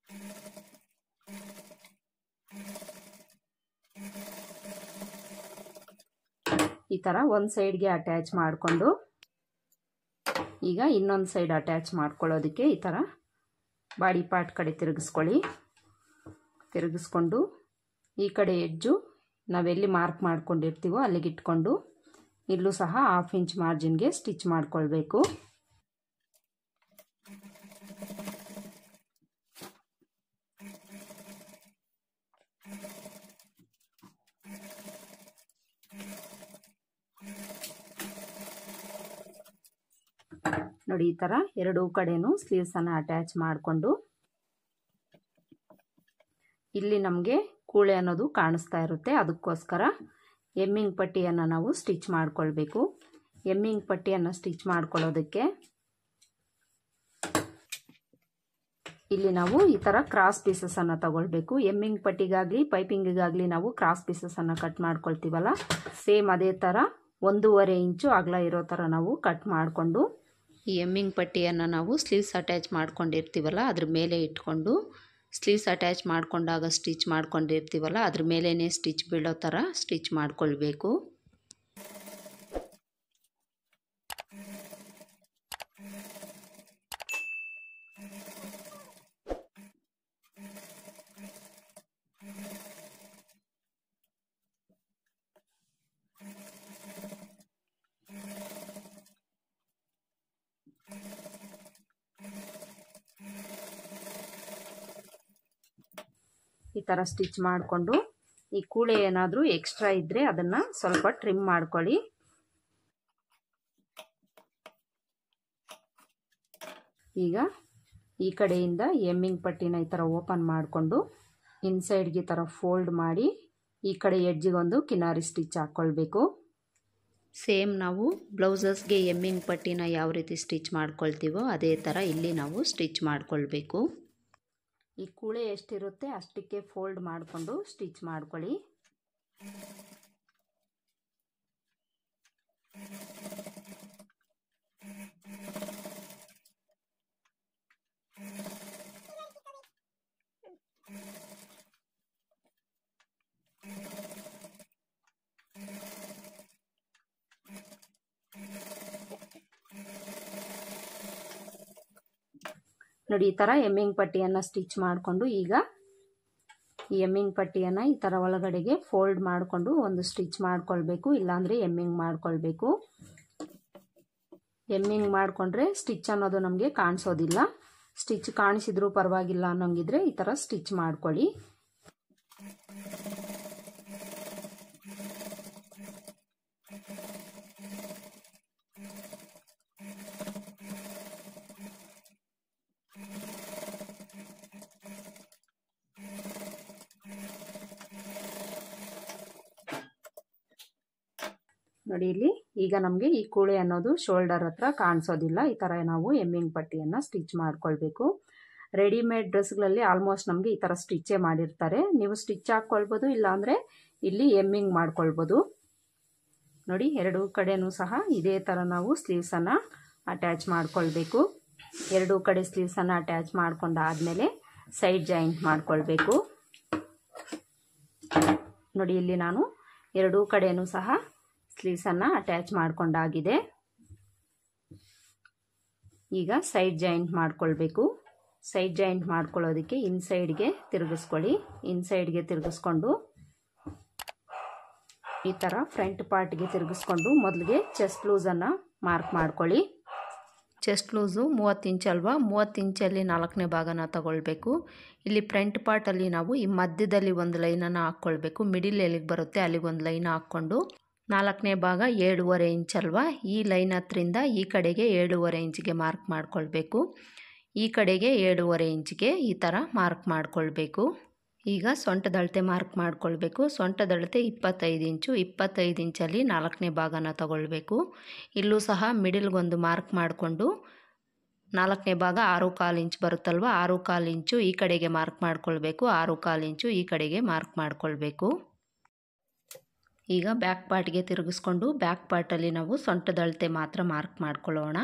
ಈ ಥರ ಒಂದು ಸೈಡ್ಗೆ ಅಟ್ಯಾಚ್ ಮಾಡಿಕೊಂಡು ಈಗ ಇನ್ನೊಂದು ಸೈಡ್ ಅಟ್ಯಾಚ್ ಮಾಡ್ಕೊಳ್ಳೋದಕ್ಕೆ ಈ ಥರ ಬಾಡಿ ಪಾರ್ಟ್ ಕಡೆ ತಿರುಗಿಸ್ಕೊಂಡು ಈ ಕಡೆ ಎಡ್ಜು ನಾವೆಲ್ಲಿ ಮಾರ್ಕ್ ಮಾಡ್ಕೊಂಡಿರ್ತೀವೋ ಅಲ್ಲಿಗೆ ಇಟ್ಕೊಂಡು ಇಲ್ಲೂ ಸಹ 1/2 ಇಂಚ್ ಮಾರ್ಜಿನ್ಗೆ ಸ್ಟಿಚ್ ಮಾಡ್ಕೊಳ್ಬೇಕು. ನೋಡಿ, ಈ ಥರ ಎರಡೂ ಕಡೆನೂ ಸ್ಲೀವ್ಸನ್ನು ಅಟ್ಯಾಚ್ ಮಾಡಿಕೊಂಡು ಇಲ್ಲಿ ನಮಗೆ ಕೂಳೆ ಅನ್ನೋದು ಕಾಣಿಸ್ತಾ ಇರುತ್ತೆ. ಅದಕ್ಕೋಸ್ಕರ ಎಮ್ಮಿಂಗ್ ಪಟ್ಟಿಯನ್ನು ನಾವು ಸ್ಟಿಚ್ ಮಾಡ್ಕೊಳ್ಬೇಕು. ಎಮ್ಮಿಂಗ್ ಪಟ್ಟಿಯನ್ನು ಸ್ಟಿಚ್ ಮಾಡ್ಕೊಳ್ಳೋದಕ್ಕೆ ಇಲ್ಲಿ ನಾವು ಈ ಥರ ಕ್ರಾಸ್ ಪೀಸಸನ್ನು ತಗೊಳ್ಬೇಕು. ಎಮ್ಮಿಂಗ್ ಪಟ್ಟಿಗಾಗಲಿ ಪೈಪಿಂಗಿಗಾಗಲಿ ನಾವು ಕ್ರಾಸ್ ಪೀಸಸನ್ನು ಕಟ್ ಮಾಡ್ಕೊಳ್ತೀವಲ್ಲ, ಸೇಮ್ ಅದೇ ಥರ 1.5 ಇಂಚು ಅಗಲ ಇರೋ ಥರ ನಾವು ಕಟ್ ಮಾಡಿಕೊಂಡು ಈ ಎಮ್ಮಿಂಗ್ ಪಟ್ಟಿಯನ್ನು ನಾವು ಸ್ಲೀವ್ಸ್ ಅಟ್ಯಾಚ್ ಮಾಡ್ಕೊಂಡಿರ್ತೀವಲ್ಲ ಅದ್ರ ಮೇಲೆ ಇಟ್ಕೊಂಡು ಸ್ಲೀವ್ಸ್ ಅಟ್ಯಾಚ್ ಮಾಡ್ಕೊಂಡಾಗ ಸ್ಟಿಚ್ ಮಾಡ್ಕೊಂಡಿರ್ತೀವಲ್ಲ ಅದ್ರ ಮೇಲೇ ಸ್ಟಿಚ್ ಬೀಳೋ ಥರ ಸ್ಟಿಚ್ ಮಾಡ್ಕೊಳ್ಬೇಕು. ಈ ಥರ ಸ್ಟಿಚ್ ಮಾಡಿಕೊಂಡು ಈ ಕೂಳೆ ಏನಾದರೂ ಎಕ್ಸ್ಟ್ರಾ ಇದ್ದರೆ ಅದನ್ನು ಸ್ವಲ್ಪ ಟ್ರಿಮ್ ಮಾಡ್ಕೊಳ್ಳಿ. ಈಗ ಈ ಕಡೆಯಿಂದ ಎಮ್ಮಿಂಗ್ ಪಟ್ಟಿನ ಈ ಥರ ಓಪನ್ ಮಾಡಿಕೊಂಡು ಇನ್ಸೈಡ್ಗೆ ಈ ಥರ ಫೋಲ್ಡ್ ಮಾಡಿ ಈ ಕಡೆ ಎಡ್ಜಿಗೆ ಒಂದು ಕಿನಾರಿ ಸ್ಟಿಚ್ ಹಾಕ್ಕೊಳ್ಬೇಕು. ಸೇಮ್ ನಾವು ಬ್ಲೌಸಸ್ಗೆ ಎಮ್ಮಿಂಗ್ ಪಟ್ಟಿನ ಯಾವ ರೀತಿ ಸ್ಟಿಚ್ ಮಾಡ್ಕೊಳ್ತೀವೋ ಅದೇ ಥರ ಇಲ್ಲಿ ನಾವು ಸ್ಟಿಚ್ ಮಾಡ್ಕೊಳ್ಬೇಕು. ಈ ಕೂಳೆ ಎಷ್ಟಿರುತ್ತೆ ಅಷ್ಟಕ್ಕೆ ಫೋಲ್ಡ್ ಮಾಡಿಕೊಂಡು ಸ್ಟಿಚ್ ಮಾಡ್ಕೊಳ್ಳಿ. ನೋಡಿ, ಈ ಥರ ಎಮ್ಮಿಂಗ್ ಪಟ್ಟಿಯನ್ನು ಸ್ಟಿಚ್ ಮಾಡಿಕೊಂಡು ಈಗ ಈ ಎಮ್ಮಿಂಗ್ ಪಟ್ಟಿಯನ್ನು ಈ ಥರ ಒಳಗಡೆಗೆ ಫೋಲ್ಡ್ ಮಾಡಿಕೊಂಡು ಒಂದು ಸ್ಟಿಚ್ ಮಾಡ್ಕೊಳ್ಬೇಕು, ಇಲ್ಲಾಂದರೆ ಎಮ್ಮಿಂಗ್ ಮಾಡ್ಕೊಳ್ಬೇಕು. ಎಮ್ಮಿಂಗ್ ಮಾಡಿಕೊಂಡ್ರೆ ಸ್ಟಿಚ್ ಅನ್ನೋದು ನಮಗೆ ಕಾಣಿಸೋದಿಲ್ಲ. ಸ್ಟಿಚ್ ಕಾಣಿಸಿದ್ರೂ ಪರವಾಗಿಲ್ಲ ಅನ್ನೋಂಗಿದ್ರೆ ಈ ಥರ ಸ್ಟಿಚ್ ಮಾಡ್ಕೊಳ್ಳಿ. ನೋಡಿ ಇಲ್ಲಿ ಈಗ ನಮಗೆ ಈ ಕೂಳೆ ಅನ್ನೋದು ಶೋಲ್ಡರ್ ಹತ್ರ ಕಾಣಿಸೋದಿಲ್ಲ. ಈ ಥರ ನಾವು ಎಮ್ಮಿಂಗ್ ಪಟ್ಟಿಯನ್ನು ಸ್ಟಿಚ್ ಮಾಡ್ಕೊಳ್ಬೇಕು. ರೆಡಿಮೇಡ್ ಡ್ರೆಸ್ಗಳಲ್ಲಿ ಆಲ್ಮೋಸ್ಟ್ ನಮಗೆ ಈ ಥರ ಸ್ಟಿಚ್ಚೇ ಮಾಡಿರ್ತಾರೆ. ನೀವು ಸ್ಟಿಚ್ ಹಾಕ್ಕೊಳ್ಬೋದು, ಇಲ್ಲಾಂದರೆ ಇಲ್ಲಿ ಎಮ್ಮಿಂಗ್ ಮಾಡ್ಕೊಳ್ಬೋದು. ನೋಡಿ ಎರಡೂ ಕಡೆನೂ ಸಹ ಇದೇ ಥರ ನಾವು ಸ್ಲೀವ್ಸನ್ನು ಅಟ್ಯಾಚ್ ಮಾಡ್ಕೊಳ್ಬೇಕು. ಎರಡೂ ಕಡೆ ಸ್ಲೀವ್ಸನ್ನು ಅಟ್ಯಾಚ್ ಮಾಡ್ಕೊಂಡಾದ್ಮೇಲೆ ಸೈಡ್ ಜಾಯಿಂಟ್ ಮಾಡ್ಕೊಳ್ಬೇಕು. ನೋಡಿ ಇಲ್ಲಿ ನಾನು ಎರಡೂ ಕಡೆನೂ ಸಹ ಸ್ಲೀವ್ಸನ್ನು ಅಟ್ಯಾಚ್ ಮಾಡ್ಕೊಂಡಾಗಿದೆ. ಈಗ ಸೈಡ್ ಜಾಯಿಂಟ್ ಮಾಡ್ಕೊಳ್ಬೇಕು. ಸೈಡ್ ಜಾಯಿಂಟ್ ಮಾಡ್ಕೊಳ್ಳೋದಕ್ಕೆ ಇನ್ಸೈಡ್ಗೆ ತಿರುಗಿಸ್ಕೊಳ್ಳಿ. ಇನ್ಸೈಡ್ಗೆ ತಿರುಗಿಸ್ಕೊಂಡು ಈ ಥರ ಫ್ರಂಟ್ ಪಾರ್ಟ್ಗೆ ತಿರುಗಿಸ್ಕೊಂಡು ಮೊದಲಿಗೆ ಚೆಸ್ಟ್ ಲೂಸನ್ನು ಮಾರ್ಕ್ ಮಾಡ್ಕೊಳ್ಳಿ. ಚೆಸ್ಟ್ ಲೂಸು 30 ಇಂಚ್ ಅಲ್ವಾ, 30 ಇಂಚಲ್ಲಿ 4ನೇ ಭಾಗನ ತಗೊಳ್ಬೇಕು. ಇಲ್ಲಿ ಫ್ರಂಟ್ ಪಾರ್ಟಲ್ಲಿ ನಾವು ಈ ಮಧ್ಯದಲ್ಲಿ ಒಂದು ಲೈನನ್ನು ಹಾಕ್ಕೊಳ್ಬೇಕು. ಮಿಡಿಲ್ ಎಲ್ಲಿಗೆ ಬರುತ್ತೆ ಅಲ್ಲಿಗೆ ಒಂದು ಲೈನ್ ಹಾಕ್ಕೊಂಡು 4ನೇ ಭಾಗ 7.5 ಇಂಚ್ ಅಲ್ವಾ, ಈ ಲೈನ್ ಹತ್ರಿಂದ ಈ ಕಡೆಗೆ 7.5 ಇಂಚಿಗೆ ಮಾರ್ಕ್ ಮಾಡ್ಕೊಳ್ಬೇಕು. ಈ ಕಡೆಗೆ 7.5 ಇಂಚಿಗೆ ಈ ಥರ ಮಾರ್ಕ್ ಮಾಡ್ಕೊಳ್ಬೇಕು. ಈಗ ಸೊಂಟದ ಅಳತೆ ಮಾರ್ಕ್ ಮಾಡ್ಕೊಳ್ಬೇಕು. ಸೊಂಟದ ಅಳತೆ 25 ಇಂಚು. 25 ಇಂಚಲ್ಲಿ 4ನೇ ಭಾಗನ ತಗೊಳ್ಬೇಕು. ಇಲ್ಲೂ ಸಹ ಮಿಡಿಲ್ಗೊಂದು ಮಾರ್ಕ್ ಮಾಡಿಕೊಂಡು 4ನೇ ಭಾಗ 6.25 ಇಂಚ್ ಬರುತ್ತಲ್ವ, 6.25 ಇಂಚು ಈ ಕಡೆಗೆ ಮಾರ್ಕ್ ಮಾಡ್ಕೊಳ್ಬೇಕು. 6.25 ಇಂಚು ಈ ಕಡೆಗೆ ಮಾರ್ಕ್ ಮಾಡ್ಕೊಳ್ಬೇಕು. ಈಗ ಬ್ಯಾಕ್ ಪಾರ್ಟ್ಗೆ ತಿರುಗಿಸ್ಕೊಂಡು ಬ್ಯಾಕ್ ಪಾರ್ಟಲ್ಲಿ ನಾವು ಸೊಂಟದ ಅಳತೆ ಮಾತ್ರ ಮಾರ್ಕ್ ಮಾಡ್ಕೊಳ್ಳೋಣ.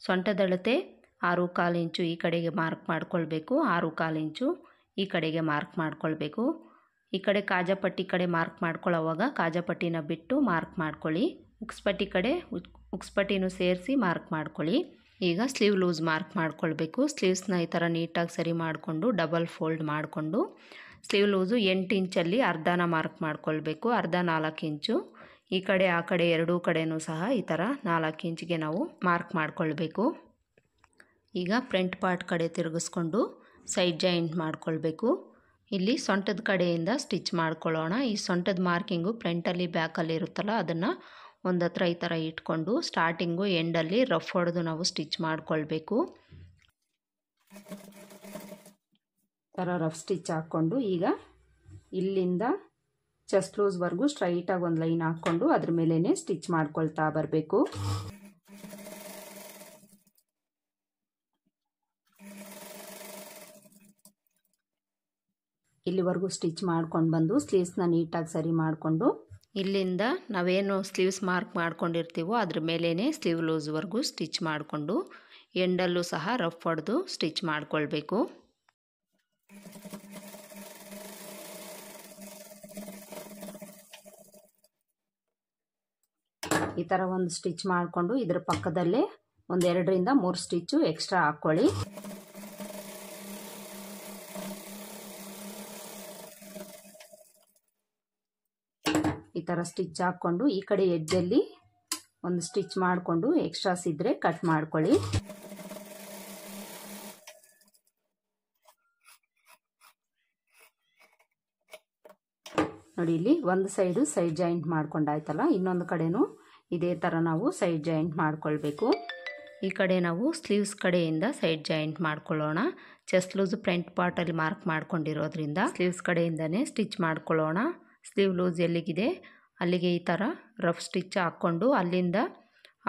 ಸೊಂಟದ ಅಳತೆ 6.25 ಇಂಚು ಈ ಕಡೆಗೆ ಮಾರ್ಕ್ ಮಾಡ್ಕೊಳ್ಬೇಕು. 6.25 ಇಂಚು ಈ ಕಡೆಗೆ ಮಾರ್ಕ್ ಮಾಡ್ಕೊಳ್ಬೇಕು. ಈ ಕಡೆ ಕಾಜಾಪಟ್ಟಿ ಕಡೆ ಮಾರ್ಕ್ ಮಾಡ್ಕೊಳ್ಳೋವಾಗ ಕಾಜಾಪಟ್ಟಿನ ಬಿಟ್ಟು ಮಾರ್ಕ್ ಮಾಡ್ಕೊಳ್ಳಿ. ಉಕ್ಸ್ಪಟ್ಟಿ ಕಡೆ ಉಕ್ಸ್ಪಟ್ಟಿನೂ ಸೇರಿಸಿ ಮಾರ್ಕ್ ಮಾಡ್ಕೊಳ್ಳಿ. ಈಗ ಸ್ಲೀವ್ ಲೂಸ್ ಮಾರ್ಕ್ ಮಾಡ್ಕೊಳ್ಬೇಕು. ಸ್ಲೀವ್ಸ್ನ ಈ ಥರ ನೀಟಾಗಿ ಸರಿ ಮಾಡಿಕೊಂಡು ಡಬಲ್ ಫೋಲ್ಡ್ ಮಾಡಿಕೊಂಡು ಸ್ಲೀವ್ ಲೂಸು 8 ಇಂಚಲ್ಲಿ ಅರ್ಧನ ಮಾರ್ಕ್ ಮಾಡ್ಕೊಳ್ಬೇಕು. ಅರ್ಧ 4 ಇಂಚು. ಈ ಕಡೆ ಆ ಕಡೆ ಎರಡೂ ಕಡೆನೂ ಸಹ ಈ ಥರ 4 ಇಂಚಿಗೆ ನಾವು ಮಾರ್ಕ್ ಮಾಡ್ಕೊಳ್ಬೇಕು. ಈಗ ಫ್ರಂಟ್ ಪಾರ್ಟ್ ಕಡೆ ತಿರುಗಿಸ್ಕೊಂಡು ಸೈಡ್ ಜಾಯಿಂಟ್ ಮಾಡ್ಕೊಳ್ಬೇಕು. ಇಲ್ಲಿ ಸೊಂಟದ ಕಡೆಯಿಂದ ಸ್ಟಿಚ್ ಮಾಡ್ಕೊಳ್ಳೋಣ. ಈ ಸೊಂಟದ ಮಾರ್ಕಿಂಗು ಫ್ರಂಟಲ್ಲಿ ಬ್ಯಾಕಲ್ಲಿ ಇರುತ್ತಲ್ಲ, ಅದನ್ನು ಒಂದು ಹತ್ರ ಈ ಥರ ಇಟ್ಕೊಂಡು ಸ್ಟಾರ್ಟಿಂಗು ಎಂಡಲ್ಲಿ ರಫ್ ಹೊಡೆದು ನಾವು ಸ್ಟಿಚ್ ಮಾಡ್ಕೊಳ್ಬೇಕು. ಥರ ರಫ್ ಸ್ಟಿಚ್ ಹಾಕ್ಕೊಂಡು ಈಗ ಇಲ್ಲಿಂದ ಚೆಸ್ಟ್ ಲೂಸ್ವರೆಗೂ ಸ್ಟ್ರೈಟಾಗಿ ಒಂದು ಲೈನ್ ಹಾಕ್ಕೊಂಡು ಅದ್ರ ಮೇಲೇ ಸ್ಟಿಚ್ ಮಾಡ್ಕೊಳ್ತಾ ಬರಬೇಕು. ಇಲ್ಲಿವರೆಗೂ ಸ್ಟಿಚ್ ಮಾಡ್ಕೊಂಡು ಬಂದು ಸ್ಲೀವ್ಸ್ನ ನೀಟಾಗಿ ಸರಿ ಮಾಡಿಕೊಂಡು ಇಲ್ಲಿಂದ ನಾವೇನು ಸ್ಲೀವ್ಸ್ ಮಾರ್ಕ್ ಮಾಡ್ಕೊಂಡಿರ್ತೀವೋ ಅದ್ರ ಮೇಲೇ ಸ್ಲೀವ್ ಲೂಸ್ವರೆಗೂ ಸ್ಟಿಚ್ ಮಾಡಿಕೊಂಡು ಎಂಡಲ್ಲೂ ಸಹ ರಫ್ ಹೊಡೆದು ಸ್ಟಿಚ್ ಮಾಡ್ಕೊಳ್ಬೇಕು. ಈ ಥರ ಒಂದು ಸ್ಟಿಚ್ ಮಾಡಿಕೊಂಡು ಇದರ ಪಕ್ಕದಲ್ಲೇ ಒಂದು 2 ರಿಂದ 3 ಸ್ಟಿಚ್ಚು ಎಕ್ಸ್ಟ್ರಾ ಹಾಕ್ಕೊಳ್ಳಿ. ಈ ಥರ ಸ್ಟಿಚ್ ಹಾಕ್ಕೊಂಡು ಈ ಕಡೆ ಎಡ್ಜಲ್ಲಿ ಒಂದು ಸ್ಟಿಚ್ ಮಾಡಿಕೊಂಡು ಎಕ್ಸ್ಟ್ರಾಸ್ ಇದ್ದರೆ ಕಟ್ ಮಾಡ್ಕೊಳ್ಳಿ. ನೋಡಿ ಇಲ್ಲಿ ಒಂದು ಸೈಡು ಸೈಡ್ ಜಾಯಿಂಟ್ ಮಾಡ್ಕೊಂಡಾಯ್ತಲ್ಲ, ಇನ್ನೊಂದು ಕಡೆನೂ ಇದೇ ಥರ ನಾವು ಸೈಡ್ ಜಾಯಿಂಟ್ ಮಾಡ್ಕೊಳ್ಬೇಕು. ಈ ಕಡೆ ನಾವು ಸ್ಲೀವ್ಸ್ ಕಡೆಯಿಂದ ಸೈಡ್ ಜಾಯಿಂಟ್ ಮಾಡ್ಕೊಳ್ಳೋಣ. ಚೆಸ್ಟ್ ಲೂಸ್ ಫ್ರಂಟ್ ಪಾರ್ಟಲ್ಲಿ ಮಾರ್ಕ್ ಮಾಡ್ಕೊಂಡಿರೋದ್ರಿಂದ ಸ್ಲೀವ್ಸ್ ಕಡೆಯಿಂದನೇ ಸ್ಟಿಚ್ ಮಾಡ್ಕೊಳ್ಳೋಣ. ಸ್ಲೀವ್ ಲೂಸ್ ಎಲ್ಲಿಗಿದೆ ಅಲ್ಲಿಗೆ ಈ ಥರ ರಫ್ ಸ್ಟಿಚ್ ಹಾಕ್ಕೊಂಡು ಅಲ್ಲಿಂದ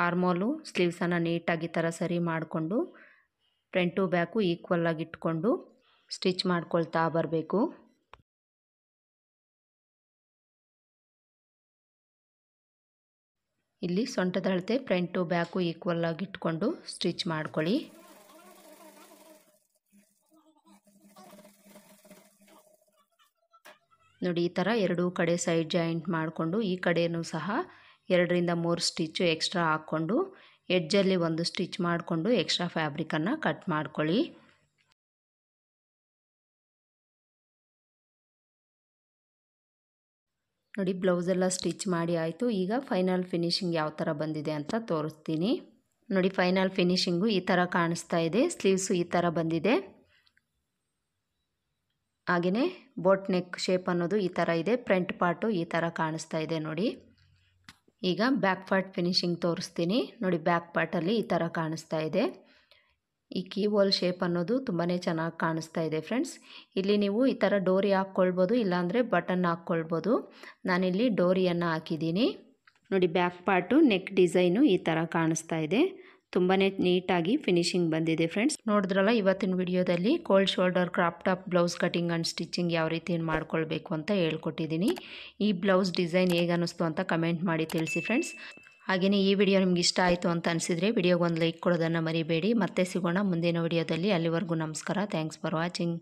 ಆರ್ಮೋಲು ಸ್ಲೀವ್ಸನ್ನು ನೀಟಾಗಿ ಈ ಥರ ಸರಿ ಮಾಡಿಕೊಂಡು ಫ್ರಂಟು ಬ್ಯಾಕು ಈಕ್ವಲ್ಲಾಗಿ ಇಟ್ಕೊಂಡು ಸ್ಟಿಚ್ ಮಾಡ್ಕೊಳ್ತಾ ಬರಬೇಕು. ಇಲ್ಲಿ ಸೊಂಟದ ಅಳತೆ ಫ್ರಂಟು ಬ್ಯಾಕು ಈಕ್ವಲ್ಲಾಗಿ ಇಟ್ಕೊಂಡು ಸ್ಟಿಚ್ ಮಾಡ್ಕೊಳ್ಳಿ. ನೋಡಿ ಈ ಥರ ಎರಡೂ ಕಡೆ ಸೈಡ್ ಜಾಯಿಂಟ್ ಮಾಡಿಕೊಂಡು ಈ ಕಡೆಯೂ ಸಹ 2 ರಿಂದ 3 ಸ್ಟಿಚ್ಚು ಎಕ್ಸ್ಟ್ರಾ ಹಾಕ್ಕೊಂಡು ಎಡ್ಜಲ್ಲಿ ಒಂದು ಸ್ಟಿಚ್ ಮಾಡಿಕೊಂಡು ಎಕ್ಸ್ಟ್ರಾ ಫ್ಯಾಬ್ರಿಕನ್ನು ಕಟ್ ಮಾಡ್ಕೊಳ್ಳಿ. ನೋಡಿ ಬ್ಲೌಸೆಲ್ಲ ಸ್ಟಿಚ್ ಮಾಡಿ ಆಯಿತು. ಈಗ ಫೈನಲ್ ಫಿನಿಶಿಂಗ್ ಯಾವ ಥರ ಬಂದಿದೆ ಅಂತ ತೋರಿಸ್ತೀನಿ. ನೋಡಿ ಫೈನಲ್ ಫಿನಿಶಿಂಗು ಈ ಥರ ಕಾಣಿಸ್ತಾ ಇದೆ. ಸ್ಲೀವ್ಸು ಈ ಥರ ಬಂದಿದೆ. ಹಾಗೆಯೇ ಬೋಟ್ ನೆಕ್ ಶೇಪ್ ಅನ್ನೋದು ಈ ಥರ ಇದೆ. ಫ್ರಂಟ್ ಪಾರ್ಟು ಈ ಥರ ಕಾಣಿಸ್ತಾ ಇದೆ ನೋಡಿ. ಈಗ ಬ್ಯಾಕ್ ಪಾರ್ಟ್ ಫಿನಿಶಿಂಗ್ ತೋರಿಸ್ತೀನಿ ನೋಡಿ. ಬ್ಯಾಕ್ ಪಾರ್ಟಲ್ಲಿ ಈ ಥರ ಕಾಣಿಸ್ತಾ ಇದೆ. ಈ ಕೀ ಹೋಲ್ ಶೇಪ್ ಅನ್ನೋದು ತುಂಬಾ ಚೆನ್ನಾಗಿ ಕಾಣಿಸ್ತಾ ಇದೆ ಫ್ರೆಂಡ್ಸ್. ಇಲ್ಲಿ ನೀವು ಈ ಥರ ಡೋರಿ ಹಾಕ್ಕೊಳ್ಬೋದು, ಇಲ್ಲಾಂದರೆ ಬಟನ್ ಹಾಕ್ಕೊಳ್ಬೋದು. ನಾನಿಲ್ಲಿ ಡೋರಿಯನ್ನು ಹಾಕಿದ್ದೀನಿ ನೋಡಿ. ಬ್ಯಾಕ್ ಪಾರ್ಟು ನೆಕ್ ಡಿಸೈನು ಈ ಥರ ಕಾಣಿಸ್ತಾ ಇದೆ. ತುಂಬಾ ನೀಟಾಗಿ ಫಿನಿಶಿಂಗ್ ಬಂದಿದೆ ಫ್ರೆಂಡ್ಸ್. ನೋಡಿದ್ರಲ್ಲ ಇವತ್ತಿನ ವಿಡಿಯೋದಲ್ಲಿ cold shoulder crop top blouse cutting and stitching ಯಾವ ರೀತಿ ಮಾಡ್ಕೊಳ್ಬೇಕು ಅಂತ ಹೇಳ್ಕೊಟ್ಟಿದ್ದೀನಿ. ಈ ಬ್ಲೌಸ್ ಡಿಸೈನ್ ಹೇಗೆ ಅನ್ನಿಸ್ತು ಅಂತ ಕಮೆಂಟ್ ಮಾಡಿ ತಿಳಿಸಿ ಫ್ರೆಂಡ್ಸ್. ಹಾಗೆಯೇ ಈ ವಿಡಿಯೋ ನಿಮ್ಗೆ ಇಷ್ಟ ಆಯಿತು ಅಂತ ಅನಿಸಿದರೆ ವಿಡಿಯೋಗೆ ಒಂದು ಲೈಕ್ ಕೊಡೋದನ್ನು ಮರಿಬೇಡಿ. ಮತ್ತೆ ಸಿಗೋಣ ಮುಂದಿನ ವಿಡಿಯೋದಲ್ಲಿ. ಅಲ್ಲಿವರೆಗೂ ನಮಸ್ಕಾರ. Thanks for watching.